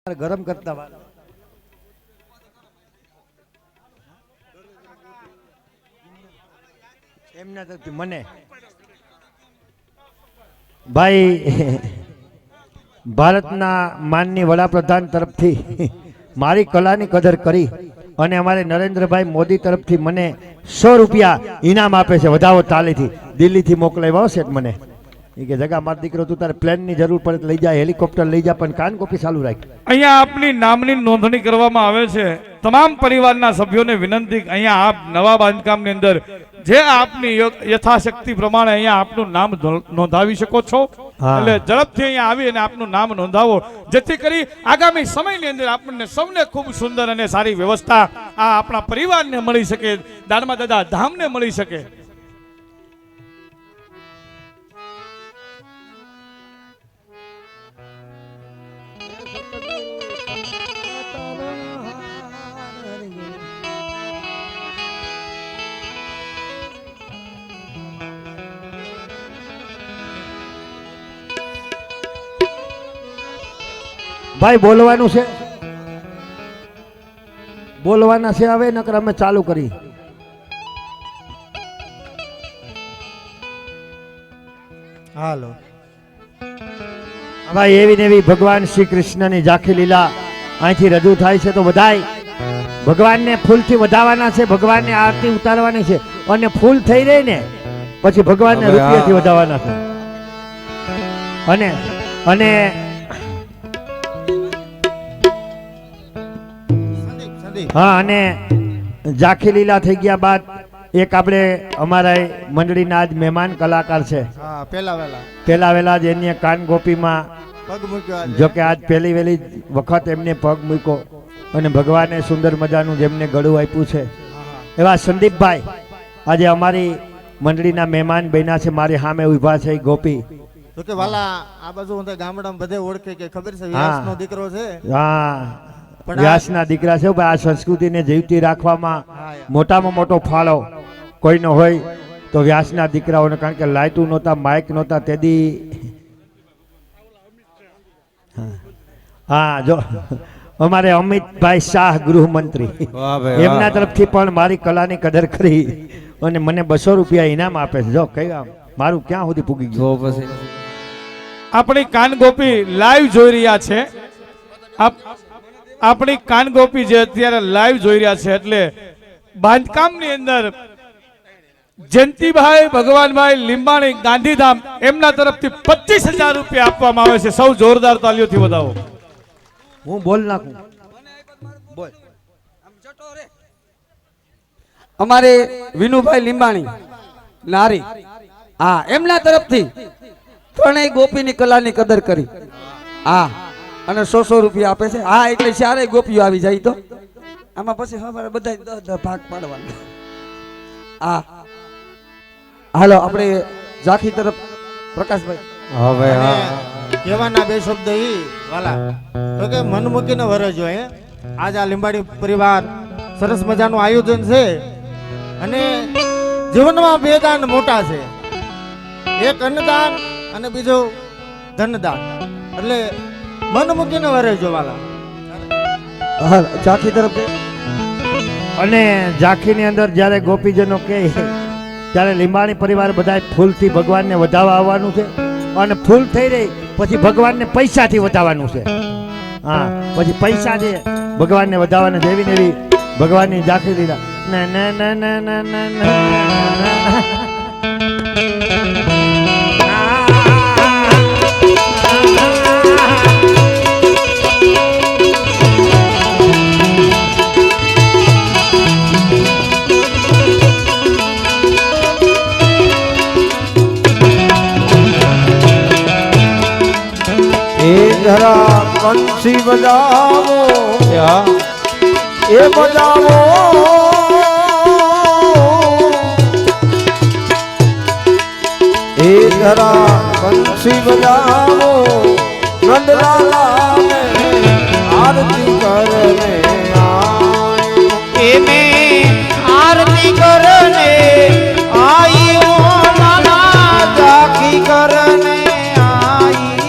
ગરમ કરતા એમના તરફથી મને ભાઈ ભારતના માનની વડાપ્રધાન તરફથી મારી કલાની કદર કરી અને અમારે નરેન્દ્રભાઈ મોદી તરફથી મને 100 રૂપિયા ઇનામ આપે છે વધાવો તાલીથી દિલ્હીથી મોકલાવ્યા છે મને એ કે જગા મારો દીકરો તું તારે પ્લેનની જરૂર પડે લઈ જા હેલિકોપ્ટર લઈ જા પણ કાન કોપી ચાલુ રાખ અહીંયા આપની નામની નોંધણી કરવામાં આવે છે તમામ પરિવારના સભ્યોને વિનંતી અહીંયા આપ નવા બાંધકામની અંદર જે આપની યથાશક્તિ પ્રમાણે અહીંયા આપનું નામ નોંધાવી શકો છો એટલે ઝડપથી અહીંયા આવી અને આપનું નામ નોંધાવો જેથી કરી આગામી સમયની અંદર આપણને સૌને ખૂબ સુંદર અને સારી વ્યવસ્થા આ આપણા પરિવારને મળી શકે દાદા દાદા ધામને મળી શકે ભાઈ બોલવાનું છે બોલવાના છે હવે નકર અમે ચાલુ કરી હાલો ભાઈ એવી ને એવી ભગવાન શ્રી કૃષ્ણની ઝાંખી લીલા અહીંથી રજૂ થાય છે તો બધાય ભગવાનને ફૂલથી વધાવવાના છે ભગવાનને આરતી ઉતારવાની છે અને ફૂલ થઈ રહી ને પછી ભગવાનને રૂપિયાથી વધાવવાના છે અને અને હા અને ઝાંખી લીલા થઈ ગયા બાદ એક આપણે અમારા મંડળીના આજ મહેમાન કલાકાર છે પેલા વેલા જ એની કાન ગોપીમાં પગ મૂક્યો જો કે આજ પહેલી વેલી વખત એમને પગ મૂક્યો અને ભગવાને સુંદર મજાનું જેમને ગળું આપ્યું છે એવા સંદીપભાઈ આજે અમારી મંડળીના મહેમાન બન્યા છે મારી સામે ઉભા છે ગોપી તો કે વાલા આ બાજુ હું ગામડામાં બધે ઓળખે કે ખબર છે વ્યાસનો દીકરો છે હા વ્યાસના દીકરા છે ભાઈ આ સંસ્કૃતિને જીવતી રાખવામાં મોટામાં મોટો ફાળો કોઈનો હોય તો વ્યાસના દીકરાઓને કારણ કે લાઇટું નહોતા માઇક નહોતા તેદી હા જો અમારે અમિતભાઈ શાહ ગૃહમંત્રી એમના તરફથી પણ મારી કલાની કદર કરી અને મને 200 રૂપિયા ઇનામ આપે છે જો કઈ મારું ક્યાં સુધી પૂગી ગયું આપણી કાન ગોપી લાઈવ જોઈ રહ્યા છે આપણી કાન ગોપી જે અત્યારે લાઈવ જોઈ રહ્યા છે એટલે બાંધકામની અંદર જયંતિભાઈ ભગવાનભાઈ લીંબાણી ગાંધીધામ એમના તરફથી 25,000 રૂપિયા આપવામાં આવે છે સૌ જોરદાર તાલીઓથી વધાવો હું બોલ નાખું બોલ અમારે વિનુભાઈ લીંબાણી નારી હા એમના તરફથી ત્રણેય ગોપીની કલાની કદર કરી હા અને 100 રૂપિયા આપે છે હા એટલે ચારે ગોપીઓ આવી જાય તો આમાં પછી હવે બધા 10 ભાગ પાડવાના હા હાલો આપણે ઝાંખી તરફ પ્રકાશભાઈ હવે કહેવાના બે શબ્દ ઈ વાલા તો કે મન મૂકીને વરજો હે આજ આ લીંબાડી પરિવાર સરસ મજાનું આયોજન છે અને જીવનમાં બે દાન મોટા છે એક અન્નદાન અને બીજું ધનદાન એટલે મન મૂકીને વરજો વાલા હા ઝાંખી તરફ અને ઝાંખીની અંદર જ્યારે ગોપીજનો કહે ત્યારે લીંબાણી પરિવાર બધા ફૂલથી ભગવાનને વધાવવા આવવાનું છે અને ફૂલ થઈ રહી પછી ભગવાનને પૈસાથી વધાવવાનું છે હા પછી પૈસા છે ભગવાનને વધાવવાના જેવી ને એવી ભગવાનની ઝાંખી લીલા ના ના ના ના ના ના ના જરા કંસી બજાવો એ બજાવો એ જરા કંસી બજાવો નંદલાલા ને આરતી કરને એને આરતી કરને આયો નાના ઝાંખી કરને આયો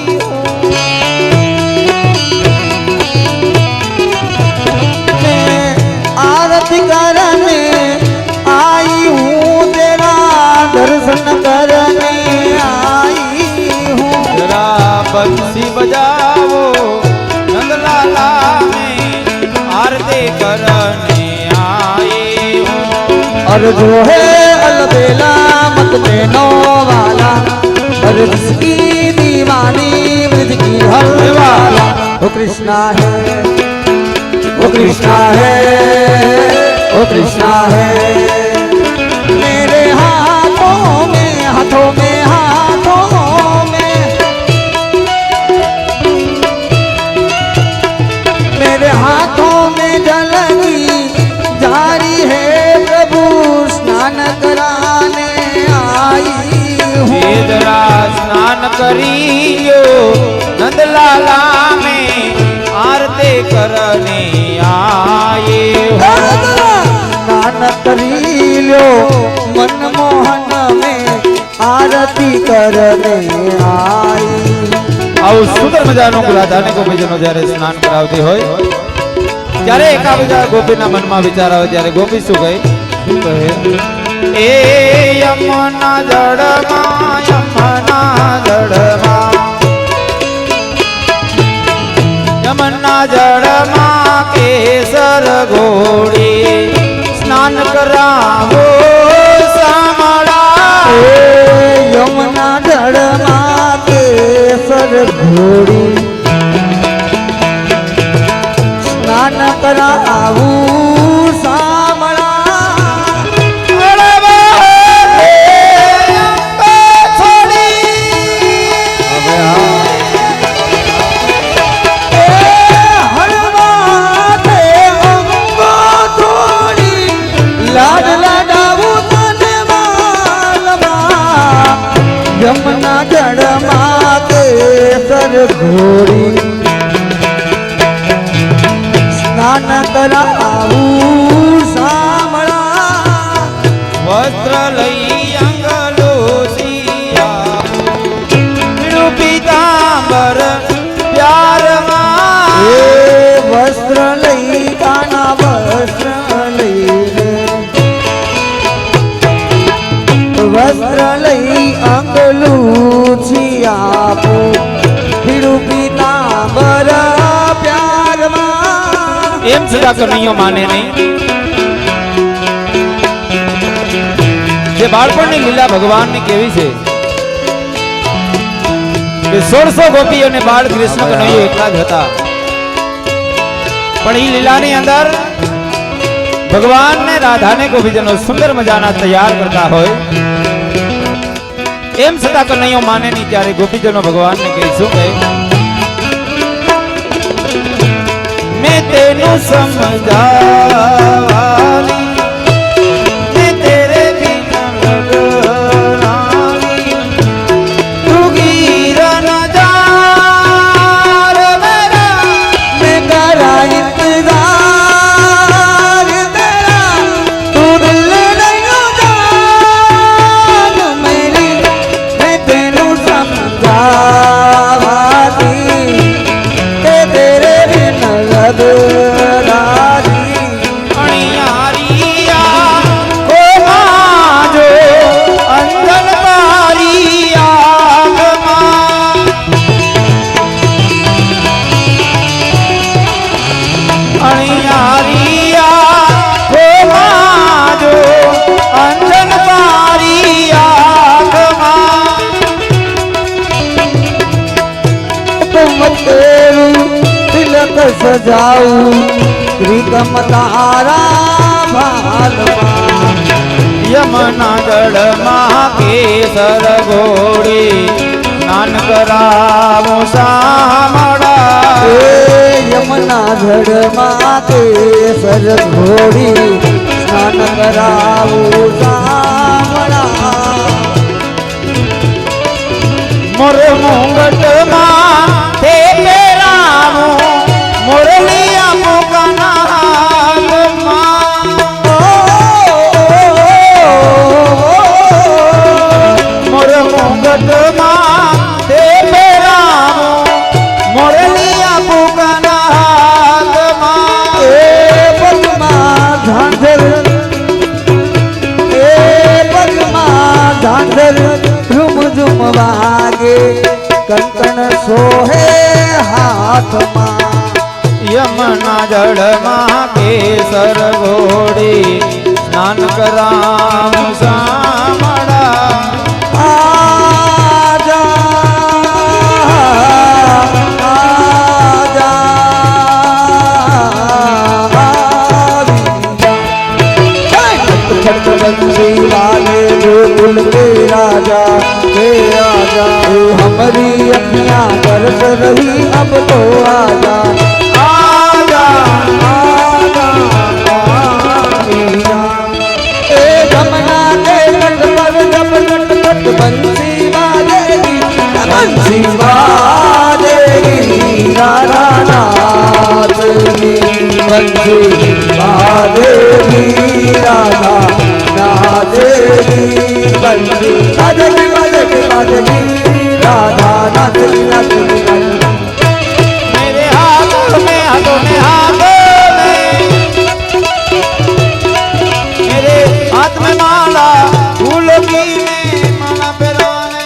બંસી બજાવો નંદલાલા में आरती करने आए हूँ। अर्जो है अलबेला मत देनो वाला अर्ज की दीवानी ब्रज की हर वाला ओ कृष्णा है ओ कृष्णा है ओ कृष्णा है मेरे हाथों में हाथों में हाथों में मेरे हाथों में जलगी जारी है प्रभु स्नान कराने आई हूँ। जरा स्नान करियो नंदलाला में आरती करने आए हो। स्नान करी लो मनमोहन में आरती करने आई। આવું સુંદર મજાનું રાધાને ગોપીજનો જ્યારે સ્નાન કરાવતી હોય ત્યારે એકાબીજા ગોપીના મનમાં વિચાર આવે ત્યારે ગોપી શું કહે એ યમુના જળમાં યમુના જળમાં કેસર ઘોડી સ્નાન કરાવો સામળા યમુના જળમાં કેસર ઘોડી સ્નાન કરાવું સામળા યમુના જળમાં કેસર ઘોડી સ્નાન કરાવું સામળા વસ્ત્ર લઈ અંગલો સિયા પીતાંબર પ્યારમાં એ વસ્ત્ર લઈ કાના વસ્ત્ર લઈને વસ્ત્ર લઈ અંગલું છીયાપો પીળું પીતાંબર પ્યારમાં એમ છતાં કનૈયો માને નહીં જે બાળપણની લીલા ભગવાનની કેવી છે કે 1600 ગોપીઓ અને બાળ કૃષ્ણ કનૈયો એકલા જ હતા પણ એ લીલાની અંદર ભગવાનને રાધાને ગોપીજનો સુંદર મજાના તૈયાર કરતા હોય એમ છતાં કનૈયો માને નહીં ત્યારે ગોપીજનો ભગવાનને કહે શું કહે મેં તેનું સમજાવાની મેં તેરે બિના લડરાની તું ગીર ન જા મેરા मैं करा इंतजार तेरा तू दिल नहीं जान मेरी मैं तेनू समझावाती के तेरे बिन लगराजी અણિયારિયા ઓ માજો અંજન તારી આગમાં અણિયારિયા ઓ માજો અંજન તારી આગમાં तुम तेरू तिलक सजाऊं त्रिकम तारा भालमा યમુના જળમાં કેસર ઘોડી સ્નાન કરાવો સામળા એ યમુના જળમાં કેસર ઘોડી સ્નાન કરાવું સામળા મોર મુંગટમાં તે પેરાવો મોરલિયા મોકાના હાથમાં મોર મુંગટમાં તે પેરાવો મોરલિયા મોકાના હાથમાં એ પગમાં ઝાંઝર એ પગમાં ઝાંઝર ઝુમ ઝુમ વાગે કંકણ સોહે હાથમાં યમના જળમાં કેસર ઘોડી સ્નાન કરામ સામડા આજા આજા बंसी वाले गोकुल के राजा के आजा हमारी अखियां बरस रही अब तो आजा आजा आजा ए जमुना के तट पर जब नट नट बंसी वालेगी बंसी वालेगी राधा नाथ की बंसी वालेगी राधा नादेगी बंसी बाजेगी बाजेगी बाजेगी राधा नाचेगी नाचेगी मेरे हाथों में मेरे हाथ में माला फूलों की मैं माला पहनाने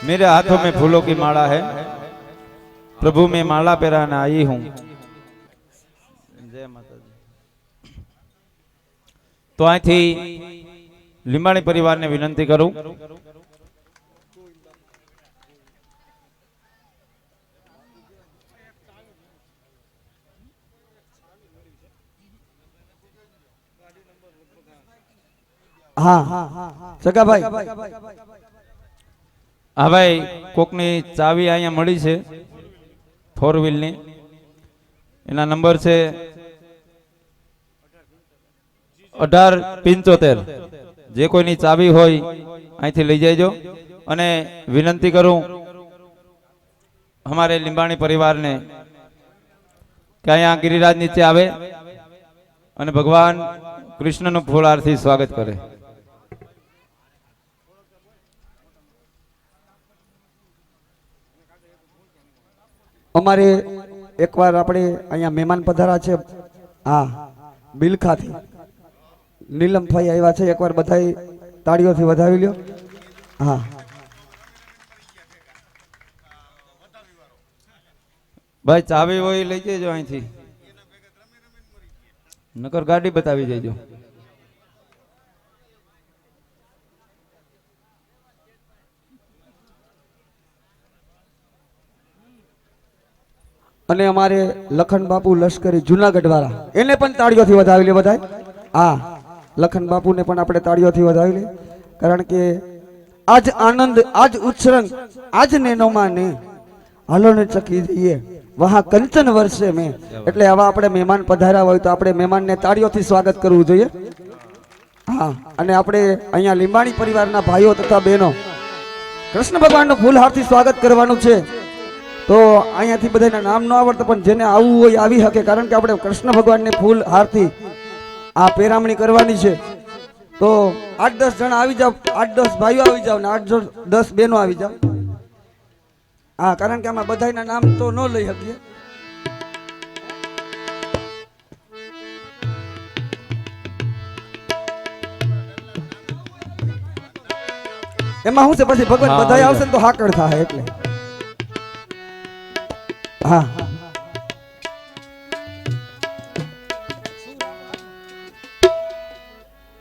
मेरे हाथों में फूलों की माला है प्रभु मैं माला पहनाने आई हूँ जय माता दी तो અહીંથી લીંબાણી પરિવારને વિનંતી કરું हाँ सगा भाई હા ભાઈ કોકની ચાવી અહીંયા મળી છે 4 વ્હીલની એના નંબર છે 1875 જે કોઈની ચાવી હોય અહીંથી લઈ જજો અને વિનંતી કરું हमारे લીંબાણી પરિવારને કે અહીંયા ગિરિરાજ નીચે આવે અને ભગવાન કૃષ્ણનું ફૂલહારથી સ્વાગત કરે અમારે એકવાર આપણે અહીંયા મહેમાન પધારા છે હા બિલખાથી નીલમભાઈ આવ્યા છે એકવાર બધાય તાળીઓથી વધાવી લ્યો હા ભાઈ ચાવી હોય લઈ જજો અહીંથી નકર ગાડી બતાવી જજો અને અમારે લખન બાપુ લશ્કરી જુનાગઢ વાળા એને પણ તાળીઓથી વધાવી લે બધાય હા લખન બાપુને પણ આપણે તાળીઓથી વધાવી લે કારણ કે આજ આનંદ આજ ઉત્સરંગ આજ નેનોમાં ને હાલો ને ચકી જઈએ વહા કંચન વર્ષે મેં એટલે આવા આપણે મહેમાન પધાર્યા હોય તો આપણે મહેમાનને તાળીઓથી સ્વાગત કરવું જોઈએ હા અને આપણે અહીંયા લીંબાણી પરિવારના ભાઈઓ તથા બહેનો કૃષ્ણ ભગવાનનું ફૂલહારથી સ્વાગત કરવાનું છે તો અહીંયાથી બધાના નામ ન આવડતા પણ જેને આવવું હોય આવી શકે કારણ કે આપણે કૃષ્ણ ભગવાનને ફૂલ હારથી આ પેરામણી કરવાની છે તો 8-10 જણા આવી જાવ 8-10 ભાઈઓ આવી જાવ ને 8-10 બહેનો આવી જાવ હા કારણ કે આમાં બધાના નામ તો ન લઈ શકીએ એમાં શું છે પછી ભગવાન બધા આવશે ને તો હાકડ થાય એટલે हाँ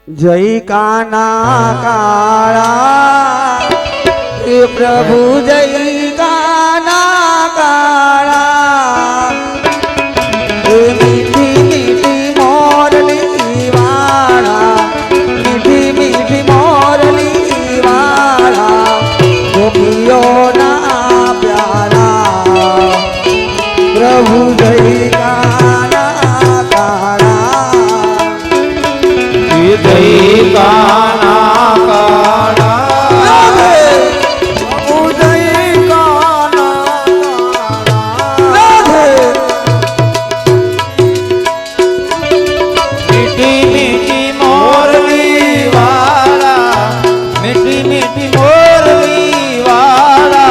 जय काना काला हे प्रभु जय काना काला हे मीठी मीठी मोरली वाला मीठी मीठी मोरली वाला गोपियों ना प्यारा प्रभु जय काना काला जय काना काला प्रभु जय काना मीठी मीठी मोरली वाला मीठी मीठी मोरली वाला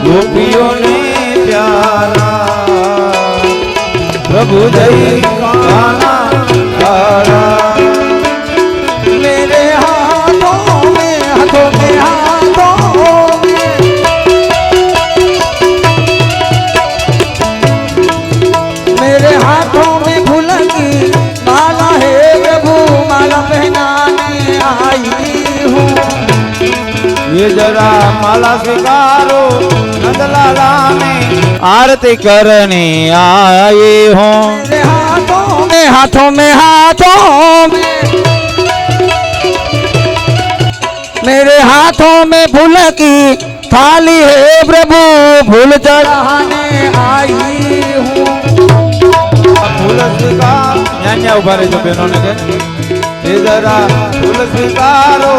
गोपियों ने प्यारा प्रभु जय काना काला मेरे हाथों में हाथों ये जरा माला स्वीकारो नंदलाला में आरती करने आए हो मेरे हाथों में मेरे हाथों में फूल की थाली है प्रभु फूल चढ़ाने आई हूँ फूल स्वीकार न्या उभा रहे जो बहनों ने कहे ये जरा फूल स्वीकारो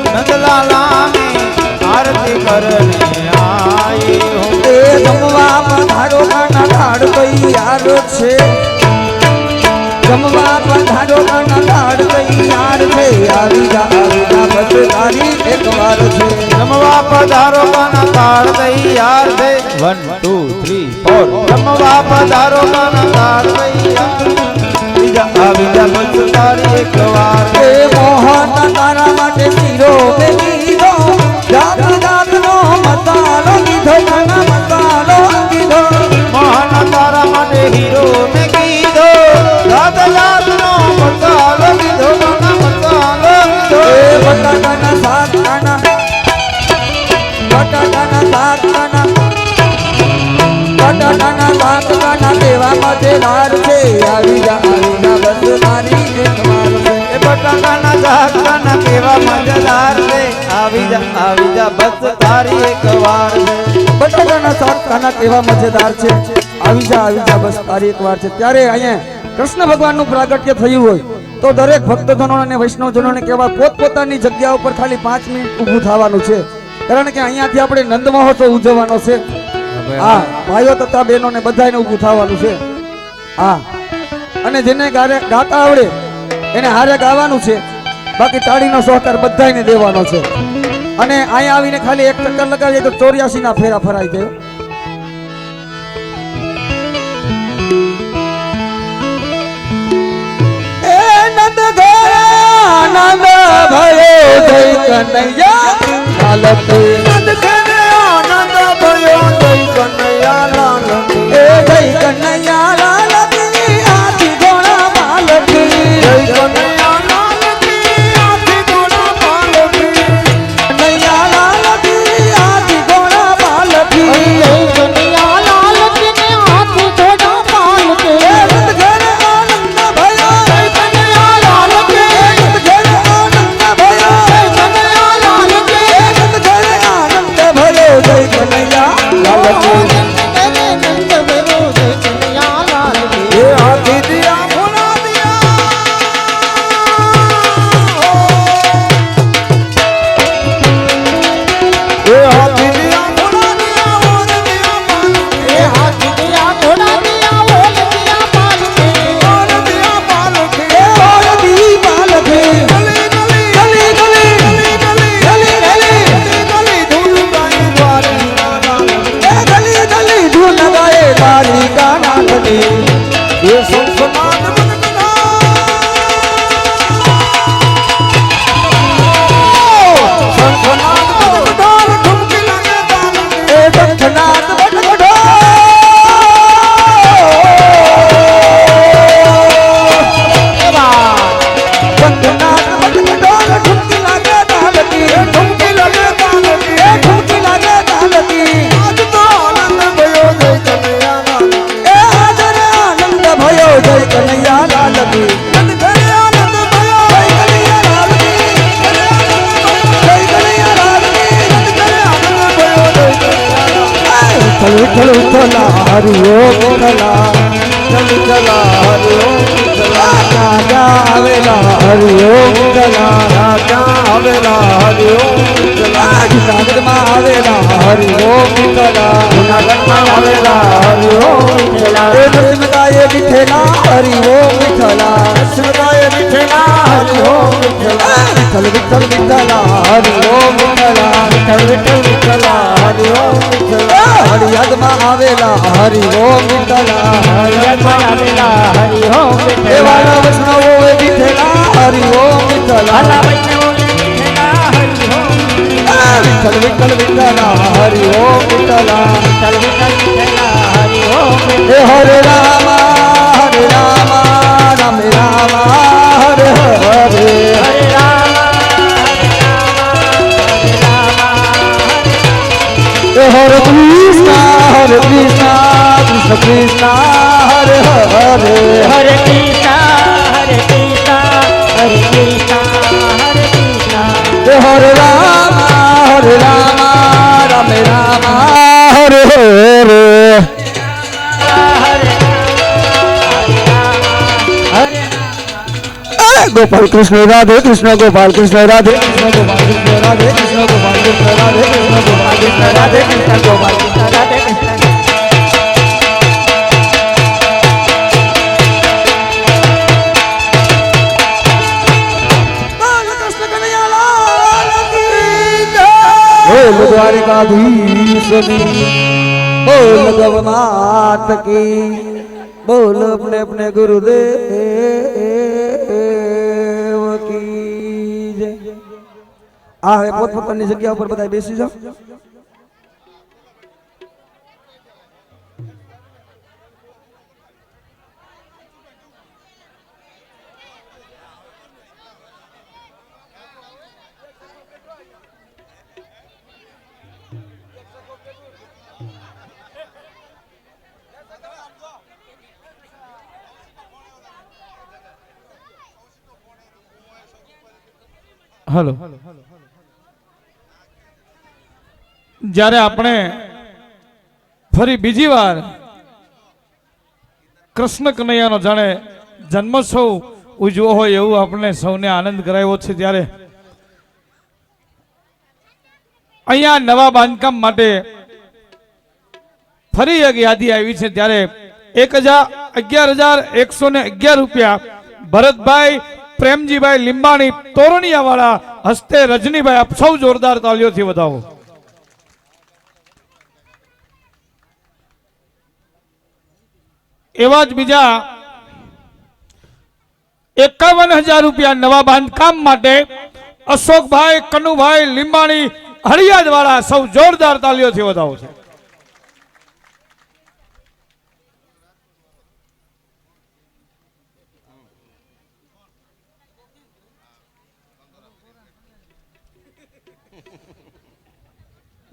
नंदलाला में आरती करने आई हूँ जमवा पधारो ना धाड़ तैयार छे जमवा पधारो ना धाड़ तैयार छे આવી જા બસ તારી એક વાર છે जमवा पधारो बना ताड़ तैयार थे 1 2 3 4 जमवा पधारो बना ताड़ तैयार आविजा बस तारी एक बार એ મોહન તારા માટે શીરો મે લીધો જાત જાતનો મસાલો લીધો ના મસાલો લીધો મોહન તારા માટે હીરો મે કીધો રાત રાત નો મસાલો લીધો ના મસાલો લીધો એ બટાકાના શાક ખાના દેવા મજેદાર છે આવી જા બસ તારી એક વાર છે એ બટાકાના શાકના કેવા મજેદાર છે આવી જા બસ તારી એક વાર છે બટાકાના શાક ખાના કેવા મજેદાર છે આવી જા બસ તારી એક વાર છે ત્યારે અહીંયા કૃષ્ણ ભગવાનનું પ્રાગટ્ય થયું હોય તો દરેક ભક્તજનો અને વૈષ્ણવજનોને કહેવા પોતપોતાની જગ્યા ઉપર ખાલી 5 મિનિટ ઊભું થવાનું છે કારણ કે અહીંયાથી આપણે નંદ મહોત્સવ ઉજવવાનો છે હા ભાઈઓ તથા બહેનોને બધાને ઊભું થવાનું છે હા અને જેને ગાતા આવડે એને હારે ગાવાનું છે બાકી તાળીનો સહકાર બધાને દેવાનો છે અને અહીંયા આવીને ખાલી એક ચક્કર લગાવીએ તો 84 ના ફેરા ફરાઈ ગયો નંદ ભયો જય કનૈયા લાલ નંદ આનંદ ભયો જય કનૈયા લાલ એ જય કનૈયા લાલ આથી ઘોડા માલકી જય કનૈયા લાલ આથી ઘોડા માલકી કનૈયા લાલ આથી ઘોડા માલકી કનૈયા લાલ ને હાથી ઘોડા પાલકે નંદ ઘરે આનંદ ભયો જય કનૈયા લાલ કે નંદ ઘરે આનંદ ભયો જય કનૈયા લાલ કે નંદ ઘરે આનંદ ભયો જય કનૈયા લાલ નંદ ભયો જય કનૈયા લાલ એ હાથી દિયા ભોલા દિયા એ હાથી દિયા ભોલા દિયા ઓર દિયા પાલકે એ હાથી દિયા ઘોડા દિયા ઓલ દિયા પાલકે ઓર દિયા પાલકે ઓર દી પાલકે ગલી ગલી ગલી ગલી ગલી ગલી ગલી ધૂળ ગાય દ્વારી લાલ ગલી ગલી ધૂન ગાએ તારી ગાના ગલી એ સંસનાદ બનકના સંસનાદ બનકદાર ઠુમકી લાગે તાલ એ દક્ષનાથ બટકડો દક્ષનાથ બટકડો ઠુમકી લાગે તાલકી ઠુમકી લાગે તાલ એ ઠુમકી લાગે તાલકી આજ તો આનંદ ભયો જય કનૈયા લાલ એ હાજર આનંદ ભયો જય કનૈયા લાલ કી નંદ ઘરે આનંદ ભયો જય કનૈયા લાલ કી જય કનૈયા લાલ કી નંદ ઘરે આનંદ ભયો જય કનૈયા લાલ વિઠ્ઠલ વિઠ્ઠલ વિઠ્ઠલા હરિ ઓમ વિઠ્ઠલા ચલ ચલા હરિ ઓમ ચલા રાજા આવેલા હરિ ઓમ વિઠ્ઠલા રાજા આવેલા હરિ ઓમ ચલા જુનાગઢમાં આવેલા હરિ ઓમ વિઠ્ઠલા જૂનાગઢમાં આવેલા હરિ ઓમ ચલા એ નરસિંહદાએ વિઠ્ઠલા હરિ ઓમ વિઠ્ઠલા શિવદાય વિઠ્ઠલા હરિ ઓમ ચલા વિઠ્ઠલ વિઠ્ઠલ વિઠ્ઠલા હરિ ઓમ વિઠ્ઠલા વિઠ્ઠલ વિઠ્ઠલ વિઠ્ઠલા હરિ ઓમ ચલા હરિયાદમાં આવેલા હરિ ઓમ વિઠ્ઠલા હરિયાદમાં આવેલા હરિ ઓમ એવાળા વૈષ્ણવો વિઠ્ઠલા હરિ ઓમ વિઠ્ઠલા વિઠ્ઠલ વિઠ્ઠલ વિઠ્ઠલા હરિ ઓમ વિઠ્ઠલા હે હરે રામ રામ રામ હરે હરે હરે કૃષ્ણ કૃષ્ણ કૃષ્ણ હરે હરે હરે કૃષ્ણ હરે કૃષ્ણ હરે કૃષ્ણ હરે કૃષ્ણ હરે રામ રામ રામ હરે હરે गोपाल कृष्ण राधे कृष्ण गोपाल कृष्ण राधे कृष्ण गोपाल कृष्ण राधे कृष्ण गोपाल कृष्ण राधे कृष्ण गोपाल कृष्ण राधे कृष्ण गोपाल कृष्ण राधे कृष्ण बोल द्वारिकाधीश की बोल गवनाथ की बोल अपने अपने गुरुदेव की जय। આ હવે પોતપોતાની જગ્યા ઉપર બધા બેસી જાઓ. હલો, જ્યારે આપણે ફરી બીજી વાર કૃષ્ણ કનૈયાનો જાણે જન્મોત્સવ ઉજવો હોય એવું આપણે સૌને આનંદ કરાવ્યો છે, ત્યારે અહીંયા નવા બાંધકામ માટે ફરી એક યાદી આવી છે. ત્યારે 11,111 રૂપિયા ભરતભાઈ પ્રેમજીભાઈ લીંબાણી તોરણિયા વાળા હસ્તે રજનીભાઈ, આપ સૌ જોરદાર તાળીઓથી વધાવો. એવા જ બીજા 51,000 રૂપિયા નવા બાંધકામ માટે અશોકભાઈ કનુભાઈ લીંબાણી હળિયાદ વાળા, સૌ જોરદાર તાળીઓથી વધાવો છે.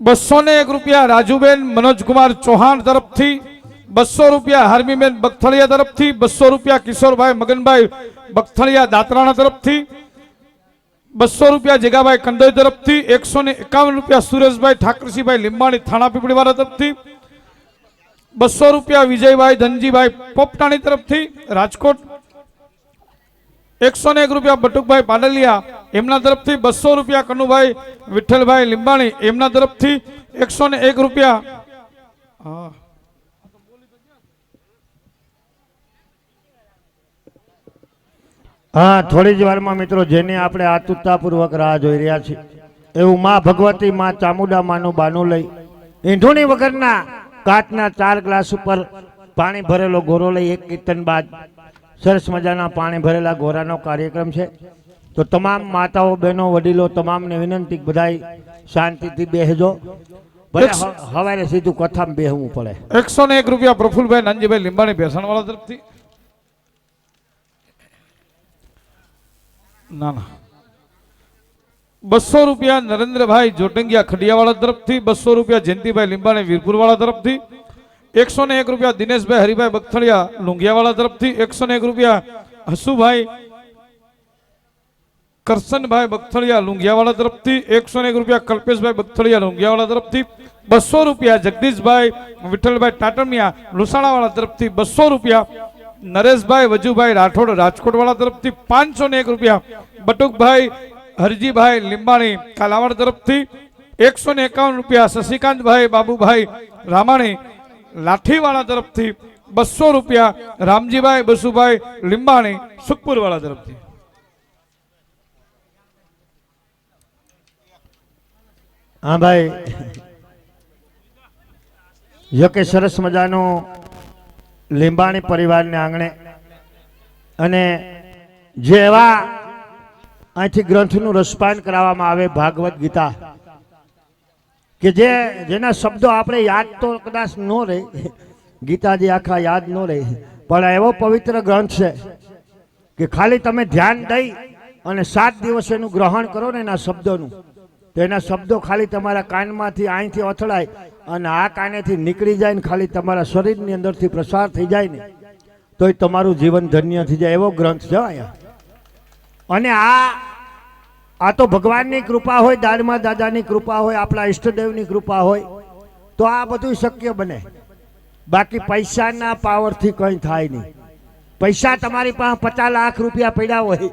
₹201 રાજુબેન મનોજકુમાર ચૌહાણ તરફથી, 200 રૂપિયા હાર્મીબેન બગથળિયા તરફથી, 200 રૂપિયા કિશોરભાઈ મગનભાઈ બગથળિયા દાતરાણા તરફથી, 200 રૂપિયા જગાભાઈ કંદોઈ તરફથી, 151 રૂપિયા સુરેશભાઈ ઠાકરસિંહભાઈ લીંબાણી થાણા પીપળીવાળા તરફથી, 200 રૂપિયા વિજયભાઈ ધનજીભાઈ પોપટાણી તરફથી રાજકોટ, 101 રૂપિયા બટુકભાઈ પાડલિયા એમના તરફથી, 200 રૂપિયા કનુભાઈ વિઠ્ઠલભાઈ લીંબાણી એમના તરફથી, 101 રૂપિયા હા, થોડી જ વારમાં મિત્રો જેને આપણે આતુરતાપૂર્વક રાહ જોઈ રહ્યા છીએ એવું માં ભગવતી, માં ચામુંડા માનું બાનું લઈ ઈંઢોણી વગરના કાચના 4 ગ્લાસ ઉપર પાણી ભરેલો ગોરો લઈ એક કીર્તન બાદ સરસ મજાના પાણી ભરેલા ગોરાનો કાર્યક્રમ છે. તો તમામ માતાઓ, બહેનો, વડીલો તમામને વિનંતી બધાય શાંતિથી બેસજો. ભલે હવારે સીધું કથામાં બેહવું પડે. 101 રૂપિયા પ્રફુલભાઈ નાનજીભાઈ લીંબાણી ભેસાણવાળા તરફથી, ના 200 રૂપિયા નરેન્દ્રભાઈ જોટંગિયા ખડિયાવાળા તરફથી, 200 રૂપિયા જયંતિભાઈ લીંબાણી વીરપુરવાળા તરફથી, 101 રૂપિયા દિનેશભાઈ હરિભાઈ બગથળિયા લુંગિયાવાળા તરફથી, 101 રૂપિયા હસુભાઈ કરશનભાઈ બગથળિયા લુંગિયાવાળા તરફથી, 101 રૂપિયા કલ્પેશભાઈ બગથળિયા લુંગિયાવાળા તરફથી, 200 રૂપિયા જગદીશભાઈ વિઠ્ઠલભાઈ ટાટમિયા લુસાણાવાળા તરફથી, 200 રૂપિયા નરેશભાઈ વજુભાઈ રાઠોડ રાજકોટવાળા તરફથી, 501 રૂપિયા બટુકભાઈ હરજીભાઈ લીંબાણી કાલાવાડ તરફથી, 151 રૂપિયા શશિકાંતભાઈ બાબુભાઈ રામાણી લાઠીવાળા તરફથી, 200 રૂપિયા રામજીભાઈ બસુભાઈ લીંબાણી સુખપુરવાળા તરફથી. હા ભાઈ, જોકે સરસ મજાનું લીંબાણી પરિવારને આંગણે અને જેવા અહીંથી ગ્રંથનું રસપાન કરાવવામાં આવે ભાગવત ગીતા, કે જેના શબ્દો આપણે યાદ તો કદાચ ન રહે, ગીતાજી આખા યાદ ન રહે, પણ એવો પવિત્ર ગ્રંથ છે કે ખાલી તમે ધ્યાન દઈ અને 7 દિવસ એનું ગ્રહણ કરો ને એના શબ્દોનું, તો એના શબ્દો ખાલી તમારા કાનમાંથી અહીંથી અથડાય અને આ કાનેથી નીકળી જાય ને ખાલી તમારા શરીરની અંદરથી પ્રસાર થઈ જાય ને તોય તમારું જીવન ધન્ય થઈ જાય એવો ગ્રંથ છે અહીંયા. અને આ તો ભગવાનની કૃપા હોય, દાદમા દાદાની કૃપા હોય, આપણા ઈષ્ટદેવની કૃપા હોય તો આ બધું શક્ય બને. બાકી પૈસાના પાવરથી કંઈ થાય નહીં. પૈસા તમારી પાસે 50 લાખ રૂપિયા પડ્યા હોય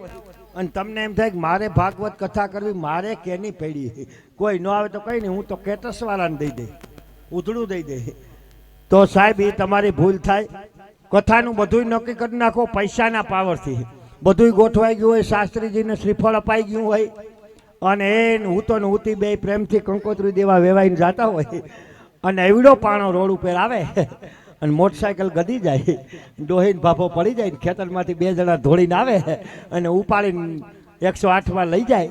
અને તમને એમ થાય કે મારે ભાગવત કથા કરવી, મારે કેની પડી, કોઈ ન આવે તો કંઈ નહીં, હું તો કેટસવાળાને દઈ દે, ઉધડું દઈ દે. તો સાહેબ એ તમારી ભૂલ થાય. કથાનું બધું નક્કી કરી નાખો પૈસાના પાવરથી. બધું ગોઠવાઈ ગયું હોય, શાસ્ત્રીજીને શ્રીફળ અપાઈ ગયું હોય અને એ હૂતો ને હૂતી બે પ્રેમથી કંકોત્રી દેવા વેવાઈને જતા હોય અને એવડો પાણો રોડ ઉપર આવે અને મોટરસાયકલ ગદી જાય, ડોહીને ભાભો પડી જાય, ખેતરમાંથી 2 જણા ધોળીને આવે અને ઉપાડીને 108માં લઈ જાય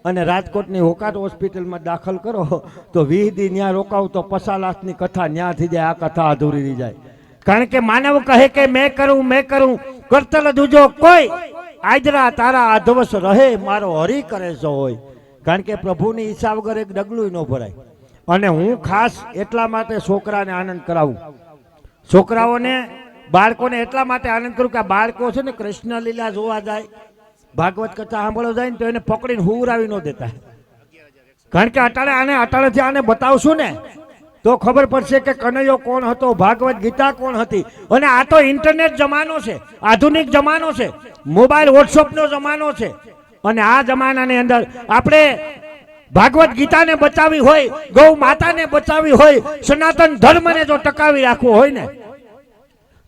અને રાજકોટની હોકાટ હોસ્પિટલમાં દાખલ કરો તો 20 દી ત્યાં રોકાવ તો 50 લાખની કથા ત્યાં થઈ જાય. આ કથા અધૂરી રહી જાય. કારણ કે માનવ કહે કે મેં કરું કરતલ દૂજો કોઈ, આદરા તારા અધવસ રહે મારો હરી કરે છે હોય. કારણ કે પ્રભુની ઈચ્છા વગર એક ડગલું ન ભરાય. અને હું ખાસ એટલા માટે છોકરાને આનંદ કરાવું, છોકરાઓને બાળકોને એટલા માટે આનંદ કરું કે આ બાળકો છે ને કૃષ્ણ લીલા જોવા જાય, ભાગવત કથા સાંભળવા જાય ને તો એને પકડીને હુવરાવી ન દેતા. કારણ કે અટાળેથી આને બતાવશું ને તો ખબર પડશે કે કનૈયો કોણ હતો, ભાગવત ગીતા કોણ હતી. અને આ તો ઇન્ટરનેટ જમાનો છે, આધુનિક જમાનો છે, મોબાઈલ વોટ્સઅપનો જમાનો છે. અને આ જમાનાની અંદર આપણે ભાગવત ગીતાને બચાવી હોય, ગૌ માતાને બચાવી હોય, સનાતન ધર્મને જો ટકાવી રાખવો હોય ને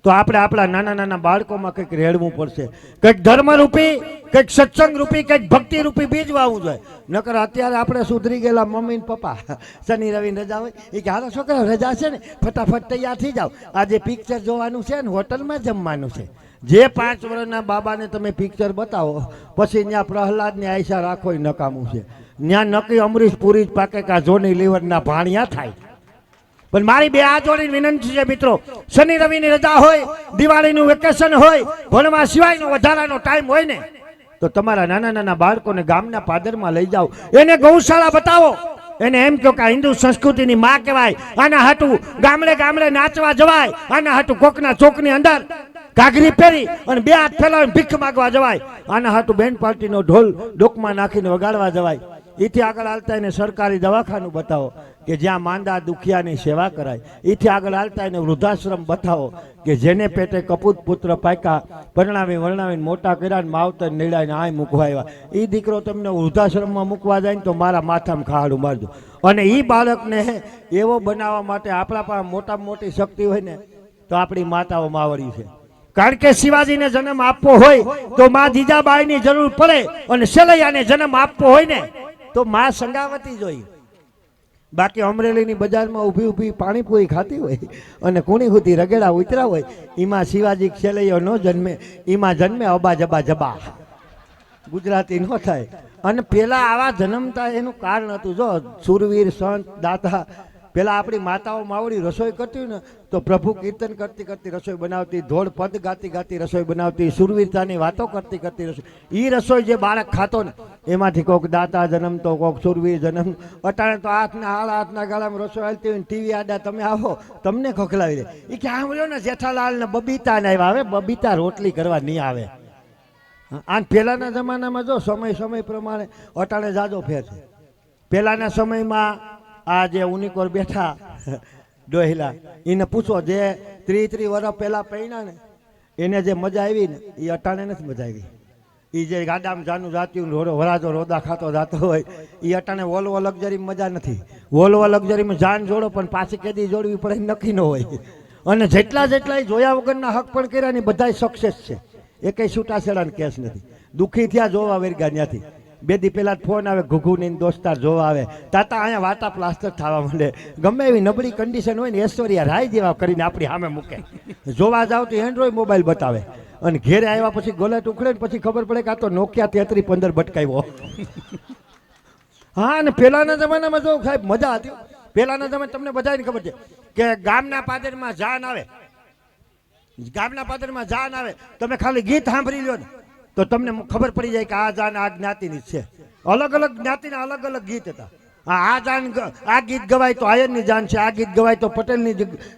તો આપણે આપણા નાના નાના બાળકોમાં કંઈક રેડવું પડશે. કંઈક ધર્મરૂપી, કંઈક સત્સંગ રૂપી, કંઈક ભક્તિ રૂપી બીજ વાવવું જોઈએ. નકર અત્યારે આપણે સુધરી ગયેલા મમ્મી ને પપ્પા શનિ રવિ રજા હોય એ કે હાલો છોકરા રજા છે ને ફટાફટ તૈયાર થઈ જાઓ, આજે પિક્ચર જોવાનું છે ને હોટલમાં જમવાનું છે. જે 5 વર્ષના બાબાને તમે પિક્ચર બતાવો પછી ત્યાં પ્રહલાદની આયશા રાખો એ નકામું છે. ત્યાં નક્કી અમરીશ પુરી જ પાકે કા જોની લીવરના ભાણિયા થાય. પણ મારી 2 હાથ જોડીને વિનંતી છે મિત્રો, શનિ રવિની રજા હોય, દિવાળીનું વેકેશન હોય, ભણવા સિવાયનો વધારાનો ટાઈમ હોય ને તો તમારા નાના નાના બાળકોને ગામના પાદરમાં લઈ જાઓ, એને ગૌશાળા બતાવો, એને એમ કહો કે આ હિન્દુ સંસ્કૃતિની માં કહેવાય. આના હાટું ગામડે ગામડે નાચવા જવાય, આના હાટું કોકના ચોકની અંદર ઘાઘરી પહેરી અને 2 હાથ ફેલાવીને ભીખ માગવા જવાય, આના હાટું બેન પાર્ટીનો ઢોલ ડોકમાં નાખીને વગાડવા જવાય. એથી આગળ હાલતા એને સરકારી દવાખાનું બતાવો કે જ્યાં માંદા દુખિયાની સેવા કરાય. એથી આગળ હાલતા એને વૃદ્ધાશ્રમ બતાવો કે જેને પેટે કપૂત પુત્ર પાક્યા, પરણાવી વર્ણાવીને મોટા કર્યા ને માવતર નીડાઈને આય મૂકવા આવ્યા, એ દીકરો તમને વૃદ્ધાશ્રમમાં મૂકવા જાય ને તો મારા માથામાં ખાડું મારજો. અને એ બાળકને એવો બનાવવા માટે આપણા પાસે મોટામાં મોટી શક્તિ હોય ને તો આપણી માતાઓ માવડી છે. કારણ કે શિવાજીને જન્મ આપવો હોય તો માં જીજાબાઈની જરૂર પડે અને સેલૈયાને જન્મ આપવો હોય ને તો માં સંગાવતી જોઈ. બાકી અમરેલીની બજારમાં ઊભી પાણીપુરી ખાતી હોય અને કુણી સુધી રગેડા ઉતરા હોય એમાં શિવાજી છેલ્லைયો ન જન્મે, એમાં જન્મે અબા જબા જબા, ગુજરાતી ન થાય. અને પેલા આવા જન્મતા એનું કારણ હતું. જો સુરવીર સંત દાતા પેલા આપણી માતાઓ માવડી રસોઈ કરતી ને તો પ્રભુ કીર્તન કરતી કરતી રસોઈ બનાવતી, ધોળ પદ ગાતી ગાતી રસોઈ બનાવતી, સુરવીરતાની વાતો કરતી કરતી રસોઈ. એ રસોઈ જે બાળક ખાતો ને એમાંથી કોઈક દાતા જન્મતો, કોઈક સુરવીર જન્મ. અટાણે તો હાથના ગાળામાં રસોઈ હાલતી હોય ને ટીવી આડા તમે આવો તમને ખોખલાવી દે. એ કે સાંભળ્યો ને જેઠાલાલ ને બબીતા ને આવ્યા, હવે બબીતા રોટલી કરવા નહીં આવે. આ પહેલાના જમાનામાં જો સમય પ્રમાણે અટાણે જાજો ફેર છે. પહેલાના સમયમાં આ જે ઉનિકોર બેઠા ડોહિલા એને પૂછો, જે 30 વર્ષ પહેલા પહેર્યા ને એને જે મજા આવી ને એ અટાણે નથી મજા આવી. એ જે ગાડામાં જાનું જાતું વરાજો રોદા ખાતો જાતો હોય એ અટાણે વોલ્વો લક્ઝરીમાં મજા નથી. વોલ્વો લક્ઝરીમાં જાન જોડો પણ પાછી કેદી જોડવી પડે નક્કી ન હોય. અને જેટલા જોયા વગરના હક પણ કર્યા ને બધા સક્સેસ છે. એ કઈ છૂટાછેડાનો કેસ નથી. દુઃખી થયા જોવા વેરગા ત્યાંથી 2 દી પહેલા ફોન આવે, ઘુઘુની દોસ્તાર જોવા આવે, તાતા અહીંયા વાટા પ્લાસ્ટર થવા માંડે. ગમે એવી નબળી કન્ડિશન હોય ને ઐશ્વર્યા રાય જેવા કરીને આપણી સામે મૂકે. જોવા જાવ તો એન્ડ્રોઈડ મોબાઈલ બતાવે અને ઘેરે આવ્યા પછી ગોલેટ ઉખડે ને પછી ખબર પડે કે આ તો નોકિયા 3315 ભટકાવ્યો. હા, અને પહેલાના જમાનામાં જો સાહેબ મજા હતી. પહેલાના જમાનામાં તમને બધાને ખબર છે કે ગામના પાદરમાં જાન આવે, તમે ખાલી ગીત સાંભળી લો ને તો તમને ખબર પડી જાય કે આ જાન આ જ્ઞાતિની છે. અલગ અલગ જ્ઞાતિના અલગ અલગ ગીત હતા. આ આ ગીત ગવાય તો આયરની જાન છે, આ ગીત ગવાય તો પટેલની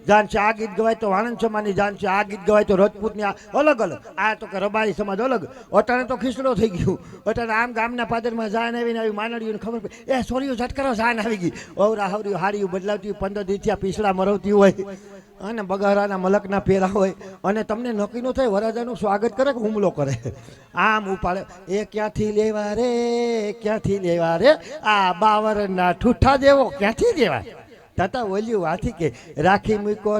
જાન છે, આ ગીત ગવાય તો વાણંદ સમાજની જાન છે, આ ગીત ગવાય તો રાજપૂતની અલગ અલગ, આ તો કે રબારી સમાજ અલગ. અટાણે તો ખીચડો થઈ ગયું. અટાણે આમ ગામના પાદરમાં જાન આવીને આવી માનડીઓને ખબર પડી એ સોરીઓ ઝટકારો જાન આવી ગઈ. અવરા હવરીઓ હારીઓ બદલાવતી 15 દિવસથી પીસડા મરવતી હોય અને બગારાના મલકના પેરા હોય અને તમને નક્કી ન થાય વરાજાનું સ્વાગત કરે કે હુમલો કરે. આમ ઉપાડે એ ક્યાંથી લેવા રે ક્યાંથી લેવા રે આ બાવરના ઠૂઠા જેવો ક્યાંથી લેવા. તાતા ઓલ્યું હાથી કે રાખી મૂકો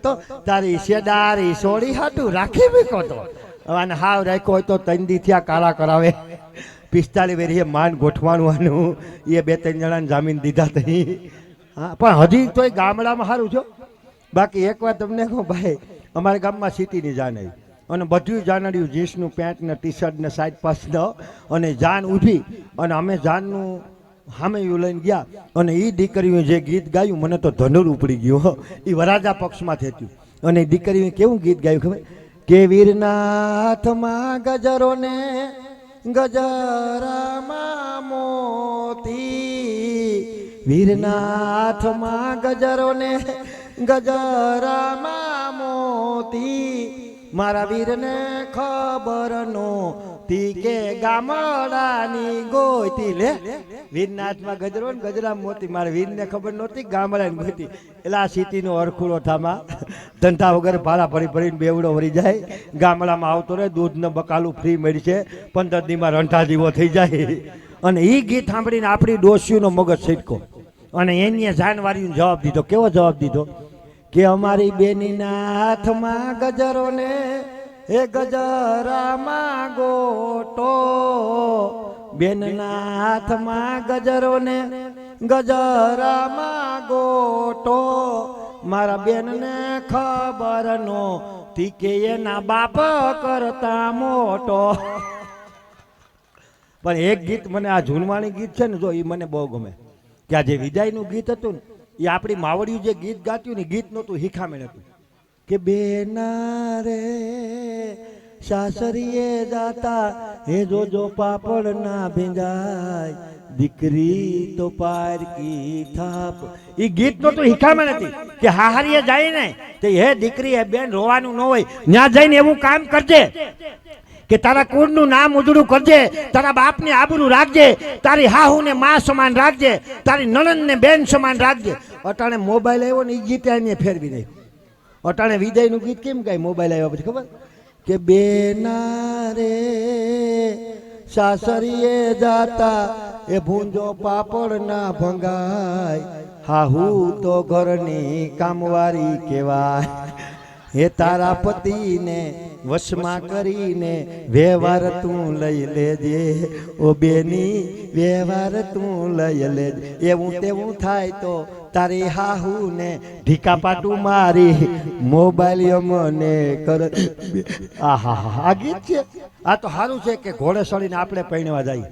તો તારી શેડારી સોડી હાટું રાખી મૂકો તો. અને હાવ રાખ્યો હોય તો 3 દી થયા કાળા કરાવે. 45 વેરી માન ગોઠવાનું આનું એ 2-3 જણાને જામીન દીધા તઈ. હા પણ હજી તોય ગામડામાં સારું છો. બાકી એક વાર તમને કહું ભાઈ, અમારા ગામમાં સિટીની જાન આવી અને બધું જાનડ્યું જીન્સનું પેન્ટ ને ટી શર્ટ ને સાઈડ પાસ અને જાન ઊભી અને અમે જાનનું સામે લઈને ગયા અને એ દીકરીઓ જે ગીત ગાયું મને તો ધનુર ઉપડી ગયું. એ વરાજા પક્ષમાં થયું અને એ દીકરીઓ કેવું ગીત ગાયું ખબર કે વીરનાથમાં ગજરો ને ગજરામાં મોતી, વીરનાથમાં ગજરો ને ગજરામાં મોતી, મારા વીરને ખબર નો તી કે ગામડાની ગોતી. લે વીરનાથમાં ગજરો ને ગજરામાં મોતી, મારા વીરને ખબર નહોતી ગામડાની ગોતી. એટલે આ સિટીનો અરખુડો થામાં ધંધા વગર ભાડા ભરી ભરીને બેવડો વળી જાય. ગામડામાં આવતો રહે, દૂધને બકાલું ફ્રી મળી છે, 15 દીમાં રંઠા જેવો થઈ જાય. અને એ ગીત સાંભળીને આપણી ડોશીનો મગજ છટકો અને એની જાનવારીનો જવાબ દીધો. કેવો જવાબ દીધો કે અમારી બેનીના હાથમાં ગજરો ને એ ગજરામાં ગોટો, બેનના હાથમાં ગજરો ને ગજરામાં ગોટો, મારા બેનને ખબર નો તી કે એના બાપ કરતા મોટો. પણ એક ગીત મને આ જૂનવાણી ગીત છે ને જો એ મને બહુ ગમે કે આ જે વિદાયનું ગીત હતું ને એ આપણી માવડિયું જે ગીત ગાતું ને ગીત નહોતું હિખામણ હતું કે બેના રે સાસરીએ જાતા હે જોજો પાપડ ના ભીંજાય, દીકરી તો પારકી થાપ. એ ગીત નહોતું હિખામણ હતી કે હાહારીએ જાય ને તો હે દીકરી હે બેન રોવાનું ન હોય, ત્યાં જઈને એવું કામ કરજે કે તારા કુળનું નામ ઉજળું કરજે, તારા બાપની આબરૂ રાખજે, તારી હાહુને માં સમાન રાખજે, તારી નણંદને બેન સમાન રાખજે. અટાણે મોબાઈલ આવ્યો ને એ ગીત એને ફેરવી દે. અટાણે વિદાયનું ગીત કેમ ગાય મોબાઈલ આવ્યા પછી ખબર કે બેના રે સાસરીએ જાતા એ ભૂંજો પાપડ ના ભંગાય, હાહુ તો ઘરની કામવારી કહેવાય. હે તારા પતિને વશમાં કરીને વ્યવહાર તું લઈ લેજે, ઓ બેની વ્યવહાર તું લઈ લેજે. એવું તેવું થાય તો તારી હાહુ ને ઢીકા પાટું મારી મોબાઈલ મને કર. આહા આ ગીત છે. આ તો સારું છે કે ઘોડે સળીને આપણે પૈણવા જાય.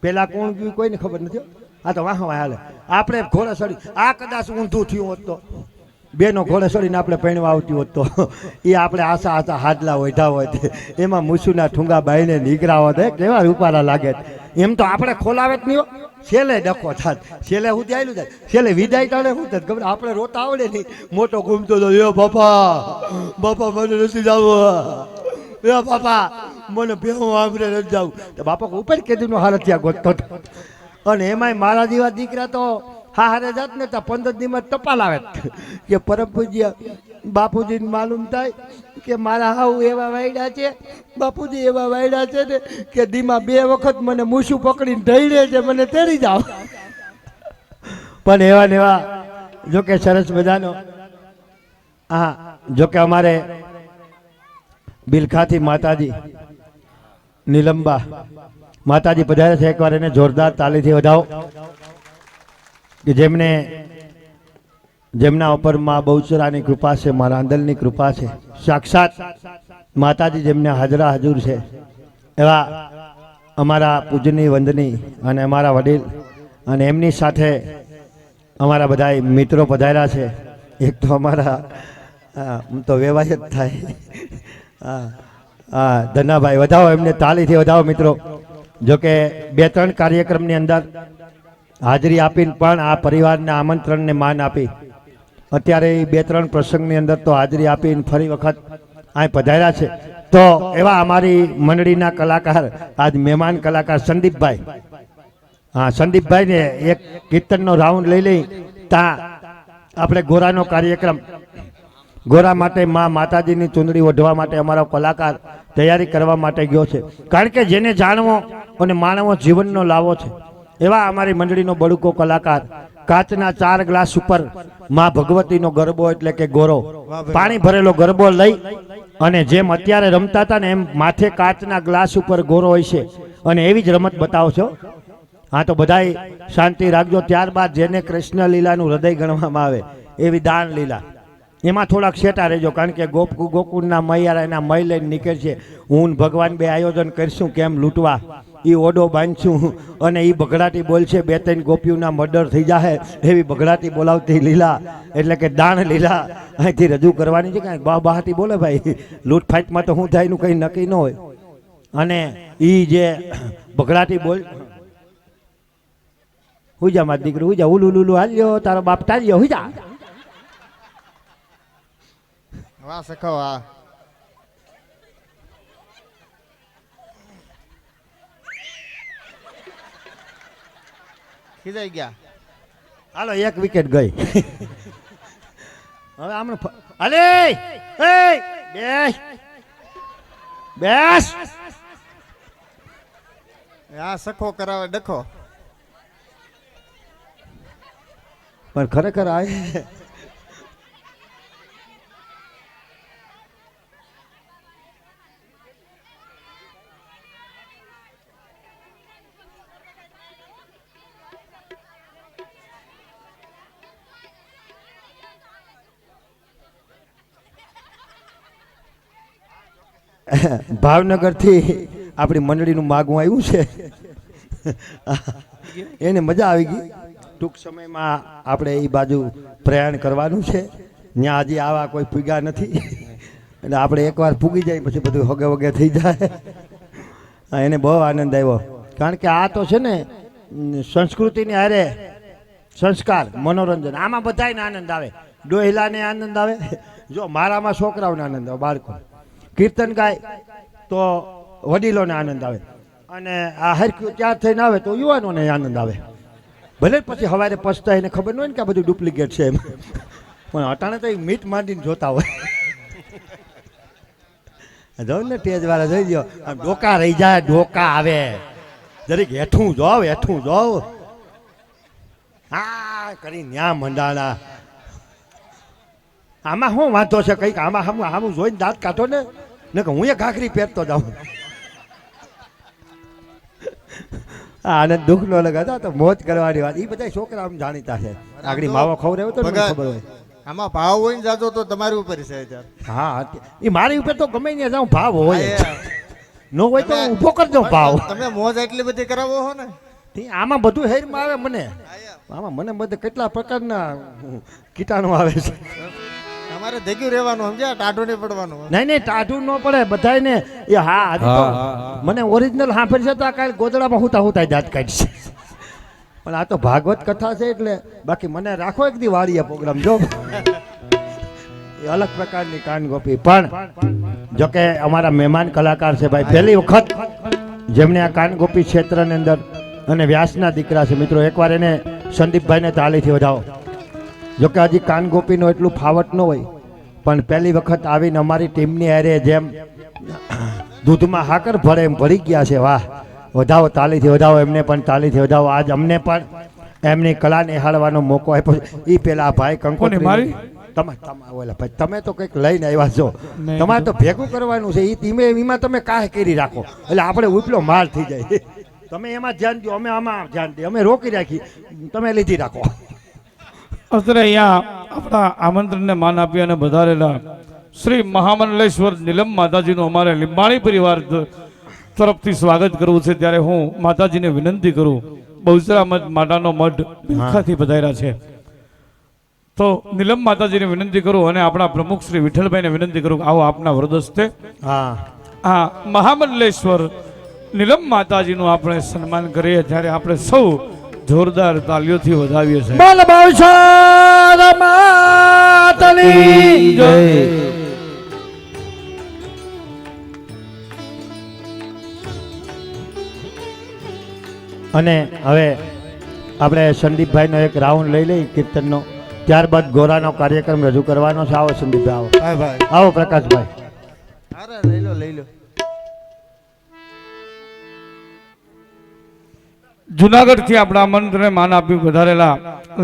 પેલા કોણ ગયું કોઈને ખબર નથી. આ તો વાહ હાલે આપણે ઘોડે સળી. આ કદાચ ઊંધું થયું હોત તો બેનો ઘોડે સળીને આપણે પૈણવા આવતી હોત તો એ આપણે આશા આશા હાડલા ઓઢા હોય એમાં મૂસુના ઠુંગા બાઈને નીકળ્યા હોત કેવા રૂપારા લાગે. એમ તો આપણે ખોલાવે જ નહીં. છેલ્લે ડખો થાત, છેલ્લે હું આવેલું થાય, છેલ્લે વિદાય ટાણે શું થાય ખબર આપણે રોતા આવડે નહીં. મોટો ઘૂમતો હતો એ બાપા બાપા મને નથી જવું, એ બાપા મને ભેહું આંબરે નથી જવું. તો બાપા ઉપર કેદીનો હાલત ત્યાં ગોતતો હતો. અને એમાંય મારા જેવા દીકરા તો હા હારે જાત ને તો 15 દીમાં ટપાલ આવે કે પરમ પૂજ્ય બાપુજીને માલુમ થાય કે મારા હાવ એવા વાયડા છે, બાપુજી એવા વાયડા છે ને કે દીમાં 2 વખત મને મૂછું પકડીને ઢળે છે, મને તેડી જાવ. પણ એવા ને એવા જોકે સરસ મજાનો. હા જોકે અમારે બિલખાથી માતાજી નીલંબા માતાજી પધારે છે. એકવાર એને જોરદાર તાલીથી વધાવો કે જેમના ઉપર માં બહુચરાની કૃપા છે, મારા આંદલની કૃપા છે, સાક્ષાત માતાજી જેમને હાજરા હજુર છે. એવા અમારા પૂજની વંદની અને અમારા વડીલ અને એમની સાથે અમારા બધા મિત્રો પધાર્યા છે. એક તો અમારા તો વ્યવહાર જ થાય. હા ધનાભાઈ વધાવો, એમને તાલીથી વધાવો મિત્રો. જોકે 2-3 કાર્યક્રમની અંદર હાજરી આપીને પણ આ પરિવારના આમંત્રણને માન આપી અત્યારે 2-3 પ્રસંગની અંદર તો હાજરી આપીને ફરી વખત અહીં પધાર્યા છે. તો એવા અમારી મંડળીના કલાકાર આજ મહેમાન કલાકાર સંદીપભાઈ, હા સંદીપભાઈને એક કીર્તનનો રાઉન્ડ લઈ લઈ ત્યાં આપણે ગોરાનો કાર્યક્રમ, ગોરા માટે માતાજીની ચૂંદડી ઓઢવા માટે અમારો કલાકાર તૈયારી કરવા માટે ગયો છે. કારણ કે જેને જાણવો અને માણવો જીવનનો લાવો છે એવા અમારી મંડળીનો બળુકો કલાકાર કાચના 4 ગ્લાસ ઉપર માં ભગવતીનો ગરબો એટલે કે ગોરો, પાણી ભરેલો ગરબો લઈ અને જેમ અત્યારે રમતા હતા ને એમ માથે કાચના ગ્લાસ ઉપર ગોરો હોય છે અને એવી જ રમત બતાવો છો. હા તો બધાય શાંતિ રાખજો. ત્યારબાદ જેને કૃષ્ણ લીલાનું હૃદય ગણવામાં આવે એવી દાન લીલા, એમાં થોડાક શેટા રહેજો. કારણ કે ગોકુળના મૈયારા એના મય લઈને નીકળશે. હું ને ભગવાન બે આયોજન કરીશું કેમ લૂંટવા, એ ઓડો બાંધશું અને એ બગડાટી બોલશે 2-3 ગોપીઓના મર્ડર થઈ જાય એવી બગડાટી બોલાવતી લીલા એટલે કે દાન લીલા અહીંથી રજૂ કરવાની છે. કાંઈ બહાટી બોલે ભાઈ, લૂંટફાટમાં તો શું થાય એનું કંઈ નક્કી ન હોય. અને એ જે બગડાટી બોલ, હુજા મારી દીકરી હુજા, ઉલું લુલું હાલ્યો તારો બાપ ટાર્યો હુજા. વાહ સખો વાહ. ખીજાઈ ગયા. હાલો 1 વિકેટ ગઈ. હવે આમને અલે એ બેસ આ સખો કરાવે ડખો. પણ ખરેખર આ ભાવનગરથી આપણી મંડળીનું માગવું આવ્યું છે. એને મજા આવી ગઈ. ટૂંક સમયમાં આપણે એ બાજુ પ્રયાણ કરવાનું છે. ત્યાં હજી આવા કોઈ પૂગ્યા નથી એટલે આપણે એકવાર પૂગી જાય પછી બધું હગે વગે થઈ જાય. એને બહુ આનંદ આવ્યો. કારણ કે આ તો છે ને સંસ્કૃતિની હારે સંસ્કાર, મનોરંજન, આમાં બધાને આનંદ આવે. ડોહિલાને આનંદ આવે, જો મારામાં છોકરાઓને આનંદ આવે, બાળકો કીર્તન ગાય તો વડીલોને આનંદ આવે, અને આ હરક્યું ત્યાર થઈને આવે તો યુવાનોને આનંદ આવે. ભલે પછી સવારે પછતાય એને ખબર ન હોય ને કે આ બધું ડુપ્લિકેટ છે એમ, પણ અટાણે તો મીટ માંડીને જોતા હોય. જોઉં ને ટેજ વાળા જોઈ દો, આમ ડોકા રહી જાય, ડોકા આવે, જરીક હેઠું જોવ, હેઠું જોવ, હા કરી ન્યા મંડાણા. આમાં શું વાંધો છે કંઈક? આમાં આમ જોઈને દાંત કાઢો ને કે હું એ ઘાઘરી પહેરતો જાઉં. આનંદ દુઃખ નો લગાતા તો મોજ કરવાની વાત. એ બધા છોકરા આમ જાણીતા છે. આગળ માવો ખવડાવ્યો તો ખબર હોય. આમાં ભાવ હોય ને જાતો તો તમારી ઉપર છે અત્યારે. હા એ મારી ઉપર તો ગમે ને જાઉં ભાવ હોય, નો હોય તો ઊભો કરજો ભાવ. તમે મોજ એટલી બધી કરાવો છો ને, આમાં બધું હેરમાં આવે. મને આમાં મને બધે કેટલા પ્રકારના કીટાણુ આવે છે. તમારે દેખ્યું રહેવાનું, સમજ્યા? ટાઢું નહીં પડવાનું. નહીં ટાઢું ન પડે બધાને. એ હા હજી તો મને ઓરિજિનલ સાંભળી છે તો આ કાલે ગોદડામાં હુતા દાંત કાઢશે. પણ આ તો ભાગવત કથા છે એટલે. બાકી મને રાખો એક દી વાળીએ પ્રોગ્રામ જો. એ અલગ પ્રકારની કાન ગોપી. પણ જોકે અમારા મહેમાન કલાકાર છે ભાઈ, પહેલી વખત જેમણે આ કાન ગોપી ક્ષેત્રની અંદર અને વ્યાસના દીકરા છે. મિત્રો એકવાર એને સંદીપભાઈને તાળીથી વધાવો. જોકે હજી કાન ગોપીનો એટલું ફાવટ ન હોય, પણ પહેલી વખત આવીને અમારી ટીમની હારે જેમ દૂધમાં હાકર ભરે એમ ભરી ગયા છે. વાહ, વધાવો, તાળીથી વધાવો, એમને પણ તાળીથી વધાવો. આજ અમને પણ એમની કલા નિહાળવાનો મોકો આપ્યો. એ પેલા ભાઈ કંકોત્રી મારી તમે તો કંઈક લઈને આવ્યા છો, તમારે તો ભેગું કરવાનું છે. એ ધીમે એમાં તમે કાંઈ કરી રાખો એટલે આપણે ઉપલો માલ થઈ જાય. તમે એમાં ધ્યાન દો, અમે આમાં ધ્યાન દઈએ, અમે રોકી રાખી, તમે લીધી રાખો. અત્યારે અહીંયા આપણા આમંત્રણને માન આપી અને વધારેલા શ્રી મહામંડલેશ્વર નીલમ માતાજીનું અમારે લીંબાણી પરિવાર તરફથી સ્વાગત કરવું છે. ત્યારે હું માતાજીને વિનંતી કરું, બહુચરા માતાનો મઢ બિલખાથી પધાર્યા છે તો નીલમ માતાજીને વિનંતી કરું અને આપણા પ્રમુખ શ્રી વિઠ્ઠલભાઈને વિનંતી કરું, આવો આપના વરદસ્તે હા મહામંડલેશ્વર નીલમ માતાજીનું આપણે સન્માન કરીએ. ત્યારે આપણે સૌ જોરદાર તાલીઓથી વધાવીએ છે. બોલ બહુચર માતની જય. અને હવે આપણે સંદીપભાઈનો એક રાઉન્ડ લઈ લઈ કીર્તનનો, ત્યારબાદ ગોરાનો કાર્યક્રમ રજૂ કરવાનો છે. આવો સંદીપભાઈ, આવો. ભાઈ ભાઈ આવો પ્રકાશભાઈ. અરે લઈ લો લઈ લો. જુનાગઢ થી આપણા મંત્રને માન આપ્યું વધારેલા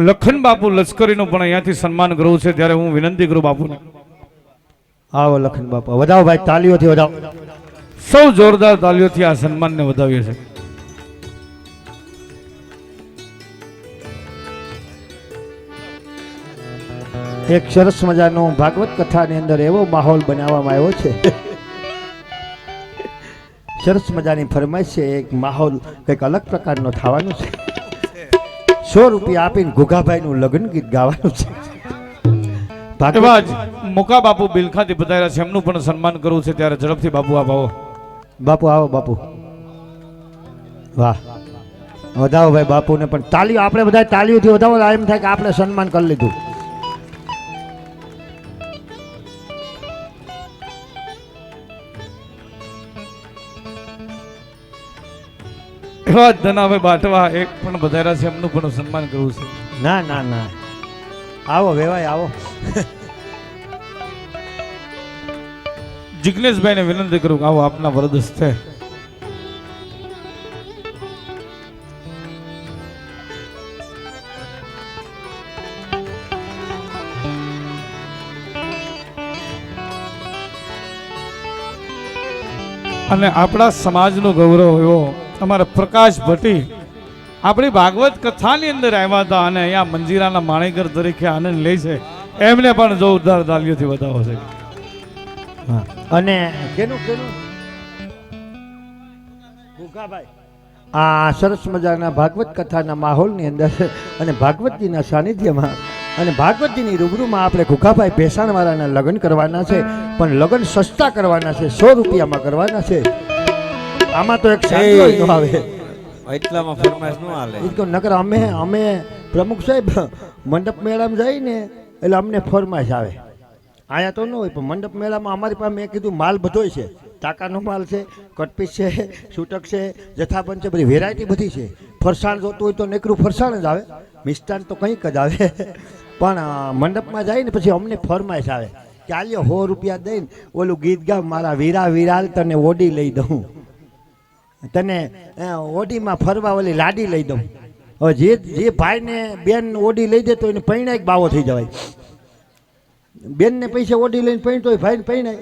લખન બાપુ લશ્કરીનું પણ અહીંયાથી સન્માન કરવું છે, ત્યારે હું વિનંતી કરું બાપુને. આવો લખન બાપા, વધાવો ભાઈ, તાલીઓથી વધાવો. સૌ જોરદાર તાલીઓથી આ સન્માનને વધાવીએ છીએ. એક સરસ મજાનો ભાગવત કથાની અંદર એવો માહોલ બનાવવામાં આવ્યો છે. સરસ મજાની ફરમાઈશ છે, એક માહોલ કંઈક અલગ પ્રકારનો થવાનો છે. 100 રૂપિયા આપીને ઘુઘાભાઈનું લગ્ન ગીત ગાવાનું છે. એવા જ મોકા બાપુ બિલખાથી પધાર્યા છે, એમનું પણ સન્માન કરવું છે, ત્યારે ઝડપથી બાપુ આપ આવો. બાપુ આવો બાપુ. વાહ, વધાવો ભાઈ બાપુને પણ તાલીઓ, આપણે બધા તાલીઓથી વધાવો. એમ થાય કે આપણે સન્માન કરી લીધું. એવા જ ધનાભાઈ બાટવા એક પણ પધાર્યા છે, એમનું પણ સન્માન કરવું છે. ના ના ના, આવો વેવાય આવો. જિગ્નેશભાઈને વિનંતી કરું કે આવો આપના વરદ હસ્તે. અને આપણા સમાજનો ગૌરવ એવો અમારા પ્રકાશ ભટ્ટી આપણી ભાગવત કથાની અંદર આવ્યા હતા અને અહીંયા મંજીરાના માણેકર તરીકે આનંદ લે છે, એમને પણ જોરદાર તાલીઓથી વધાવો છે. હા, અને કેનું કેનું ગુગાભાઈ આ સરસ મજાના ભાગવત કથાના માહોલની અંદર અને ભાગવતજીના સાનિધ્યમાં અને ભાગવતજીની રૂબરૂમાં આપણે ગુગાભાઈ ભેસાણવાળાના લગ્ન કરવાના છે, પણ લગ્ન સસ્તા કરવાના છે, 100 રૂપિયામાં કરવાના છે. આમાં તો એક સાંજો ય ન આવે, એટલામાં ફરમાઈશ નો હાલે. ઈ તો નકર અમે પ્રમુખ સાહેબ મંડપ મેળામાં જઈને એટલે અમને ફરમાઈશ આવે. અહીંયા તો ન હોય, પણ મંડપ મેળામાં અમારી પાસે મેં કીધું માલ બધોય છે, ટાકાનો માલ છે, કટપીસ છે, છૂટક છે, જથ્થાબંધ છે, બધી વેરાયટી બધી છે. ફરસાણ જોતું હોય તો નેકરું ફરસાણ જ આવે, મિષ્ટાન તો કંઈક જ આવે. પણ મંડપમાં જઈને પછી અમને ફરમાઈશ આવે કે આલ્યો 100 રૂપિયા દઈને ઓલું ગીત ગાવ, મારા વીરા વિરાલ તને ઓડી લઈ દઉં, તને ઓડીમાં ફરવા ઓલી લાડી લઈ દઉં. હવે જે ભાઈને બેન ઓડી લઈ દે તો એને પૈણા એક બાવો થઈ જવાય. બેનને પૈસે ઓડી લઈને પૈણ તો ભાઈને પૈણાય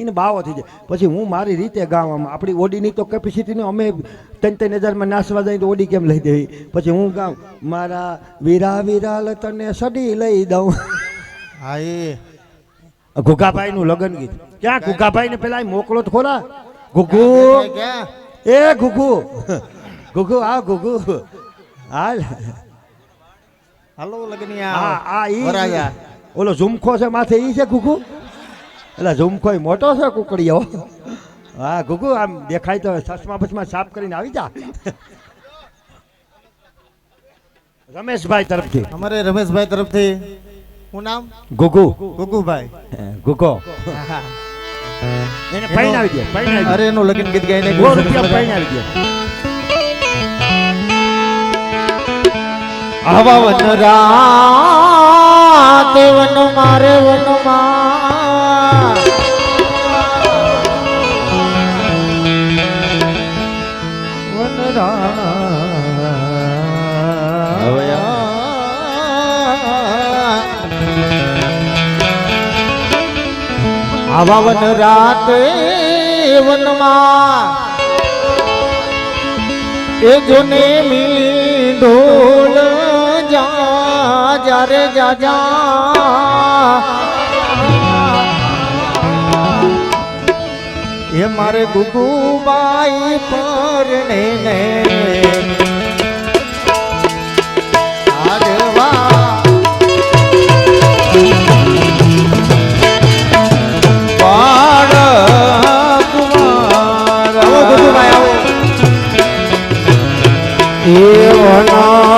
એને બાવો થઈ જાય. પછી હું મારી રીતે ગામ, આપણી ઓડીની તો કેપેસિટીને અમે 3,000 નાસવા જાય તો ઓડી કેમ લઈ દેવી. પછી હું ગામ, મારા વીરા વિરાલ તને સડી લઈ દઉં. હા એ ઘુઘાભાઈનું લગ્ન ગીત. ક્યાં ઘુઘાભાઈને પેલા મોકલો તો ખોરા. ઘુઘુ, ક્યાં એ ઘુઘુ, ઘુઘુ આ ઘુઘુ હાલ. હાલો હા લગનિયા આ વરાયા. ઓલો ઝુમખો છે માથે ઈ છે ઘુઘુ. એટલે ઝુમખો મોટો છે કુકડીઓ. હા ઘુઘુ આમ દેખાય તો ચશ્મા બસમાં સાફ કરીને આવી જા. રમેશભાઈ તરફથી અમારે રમેશભાઈ તરફથી શું નામ? ઘુઘુ, ગુગુભાઈ. ઘુઘો હા. એને પૈણાવી દે, પૈણાવી દે. અરે એનું લગ્ન ગીત ગાઈને 100 રૂપિયા પૈણાવી દે. આવા વન રાત વન મારે વનમાં વન હવે આવા વન રાત વનમાં એ જોને મિલી ઢોલ જા રે જા એ મારે ગુગુબાઈ પરણે ને આજવા બાળ કુમાર આવો ગુગુબાઈ આવો. એ વના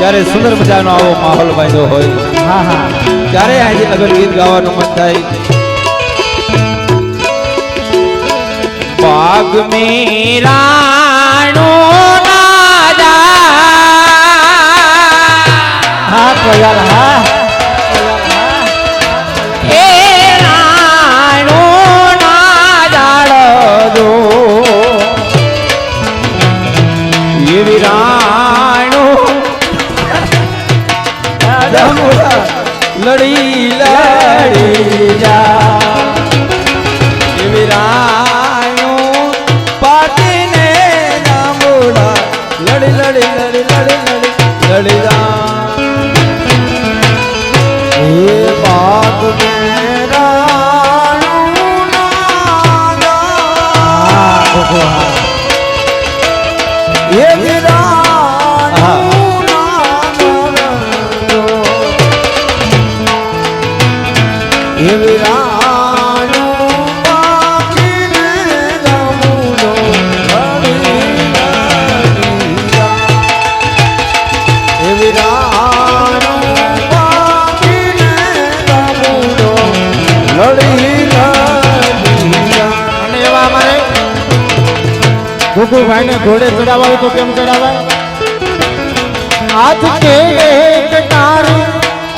ત્યારે સુંદર મજાનો આવો માહોલ બાંધ્યો હોય હા હા ત્યારે આજે લગન ગીત ગાવાનું મન થાય બાગ મેરાણો ના જા હા કોયલ હા એ રાણો ના જાડો દો એવી રાણો લડી લડી જા એવી રાણો પાટીને જાંબુડા લડી લડી લડી લડી લડી લડી જા એ બાગ મેરાણું ના જા એ વિરાણું ના એ વિરાણું પાટીને જાંબુડો લડી લડી જા એ વિરાણું પાટીને જાંબુડો લડી લડી જા અને એવા અમારે ગુગુભાઈ ને ઘોડે ચડાવાય તો કેમ ચડાવાય હાથ કે કટાર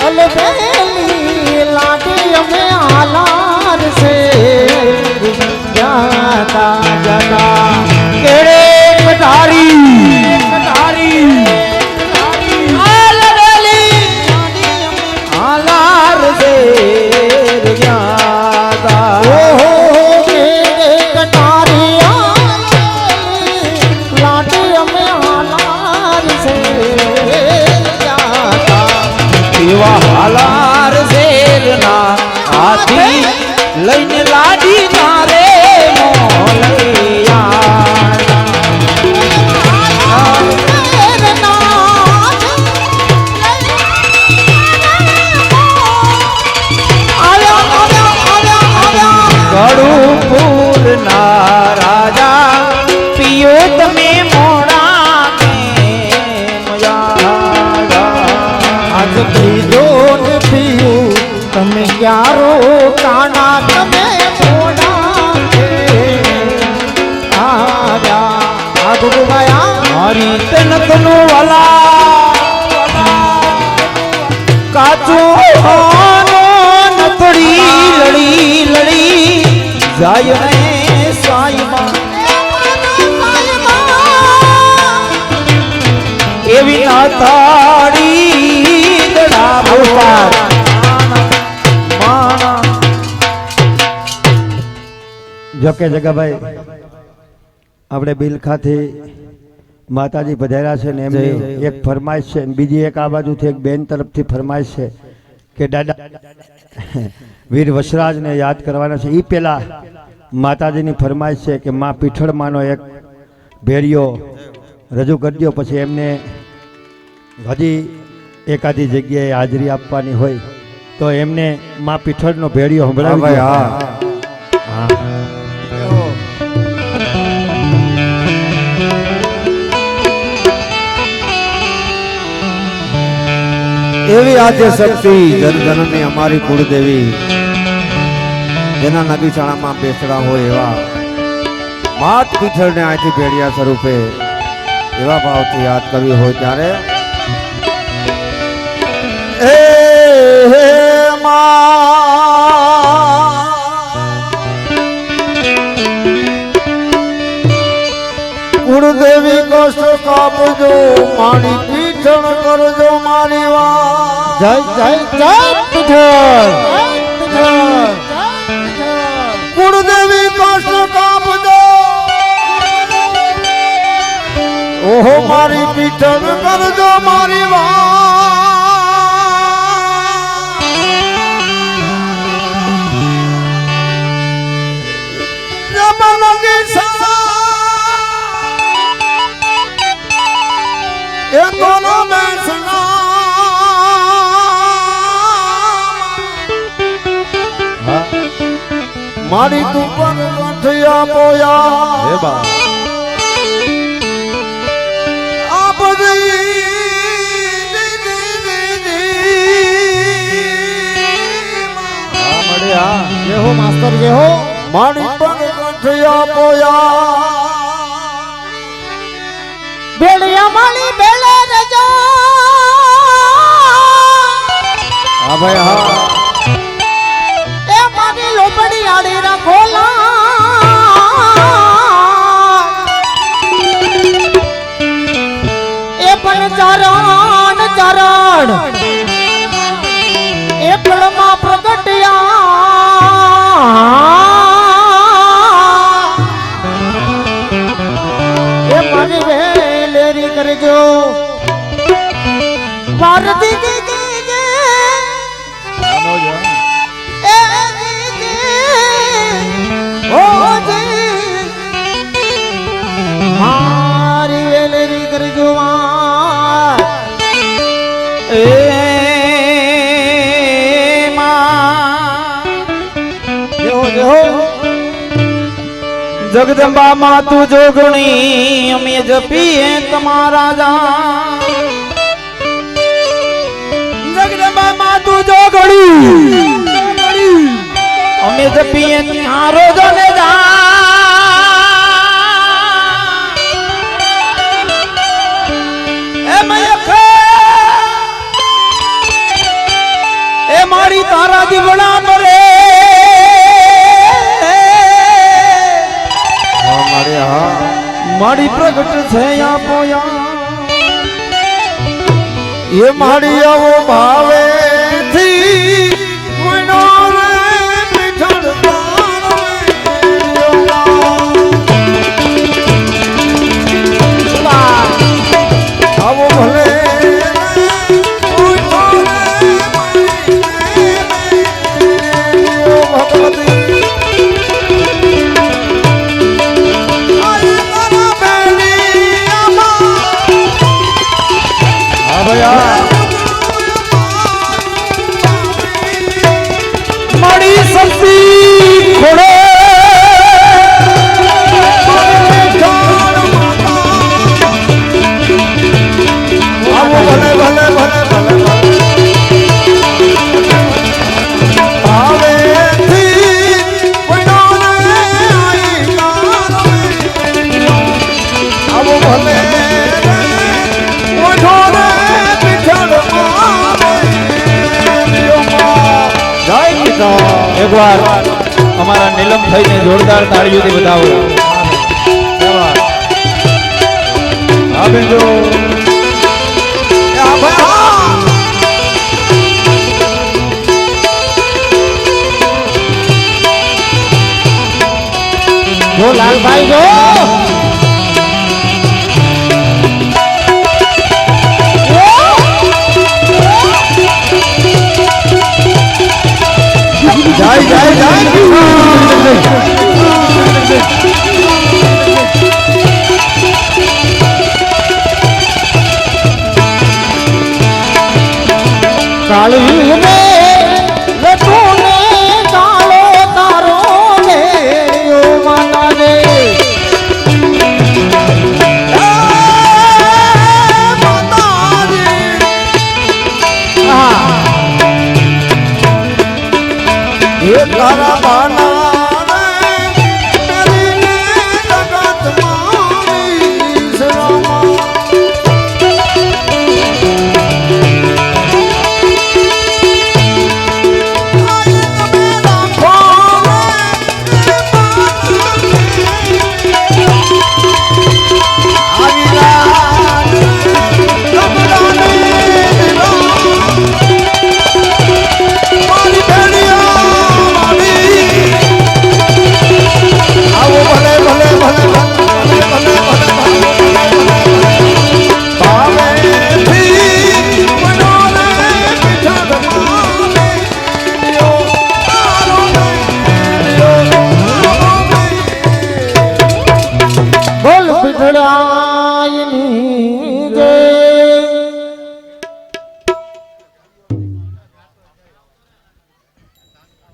અલબેલી લાડી અમે આલાર સે જાતા જાતા કેડે કટારી અલબેલી આલાર સે જાતા ઓહો કે કટારી લાડી અમે આલાર સે જાતા એવા હાલાર શેરના હાથી લઈને લાડી મારે ગળુપુરના રાજા પિયો તમે મોડા આજ પીધો ને પીયું તમે ક્યારો કાના તમે મોડા આવ્યા આ ગુરુભાયા મારી તનકનો વાલા કાચો હાનો નથડી લડી લડી જાય ને સાઈમાં એવી નાથાડી દડા ભોપાર માના જોકે જગાભાઈ આપણે બિલખાથી માતાજી પધાર્યા છે ને એમની એક ફરમાઈશ છે ને બીજી એક આ બાજુથી એક બેન તરફથી ફરમાઈશ છે કે દાદા વીર વસરાજને યાદ કરવાના છે એ પહેલા માતાજીની ફરમાઈશ છે કે માં પીઠળમાંનો એક ભેરિયો રજૂ કરજો પછી એમને હજી એકાદી જગ્યાએ હાજરી આપવાની હોય તો એમને માં પીઠળનો ભેરિયો સંભળાવી હા એવી આદ્ય શક્તિ જનજનની અમારી કુળદેવી જેના નગીચાણામાં બેસડા હોય એવા માત પીઠળને અહીંથી ભેડિયા સ્વરૂપે એવા ભાવથી યાદ કરવી હોય ત્યારે એ હે કુળદેવી કષ્ટ કાપજો મારી પીઠળ કરજો મારી વાત જય જય જય પીઠળ કુળદેવી કષ્ટ કાપજો ઓહો મારી પીઠળ કરજો મારી મારી તું પર કંઠિયા પોયા હે બા આ બધી જે હો મારી પગ કંઠિયા પોયા બેડિયા માળી બેલે રજા હા ભાઈ હા એ મારી લોબડી આડી રાખોલા એ પણ ચરણ ચરણ એ પળમાં પ્રગટ્યા એ મારી વેલેરી કરજો ભારતી કી મારી વેલેરી કરજો એ જગદંબા માતુ જોગણી અમે જપીએ તમારા જા જગદંબા માતુ જોગણી અમે જપીએ તારો જને જા એ મારી તારા દીવડા મરે મારી પ્રગટ છે પોયા એ મારી આવો ભાવે થી કોઈનો રે પીઠળ આવો ભલે મારી સતી ખોડે આવો ભલે ભલે ભલે ભલે ભાવે થી કોઈનો રે આવો ભલે કોઈનો રે પીઠળ એકવાર અમારા નીલમ થઈને જોરદાર તાળીઓથી બતાવો હા બેજો જો લાલભાઈ જો જાય જાય જાય કાળી રે લટુને કાળો તારો ને ઓ માતા રે એ તારા બાના કરીને જગત મારી શરમા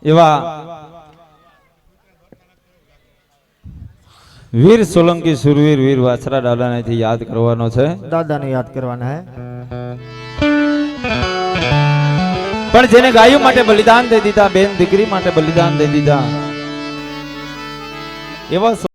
એવા વીર સોલંકી સુરવીર વીર વાછરા દાદાને યાદ કરવાનો છે. દાદાને યાદ કરવાના હે. પણ જેને ગાયો માટે બલિદાન દઈ દીધા, બેન દીકરી માટે બલિદાન દઈ દીધા, એવા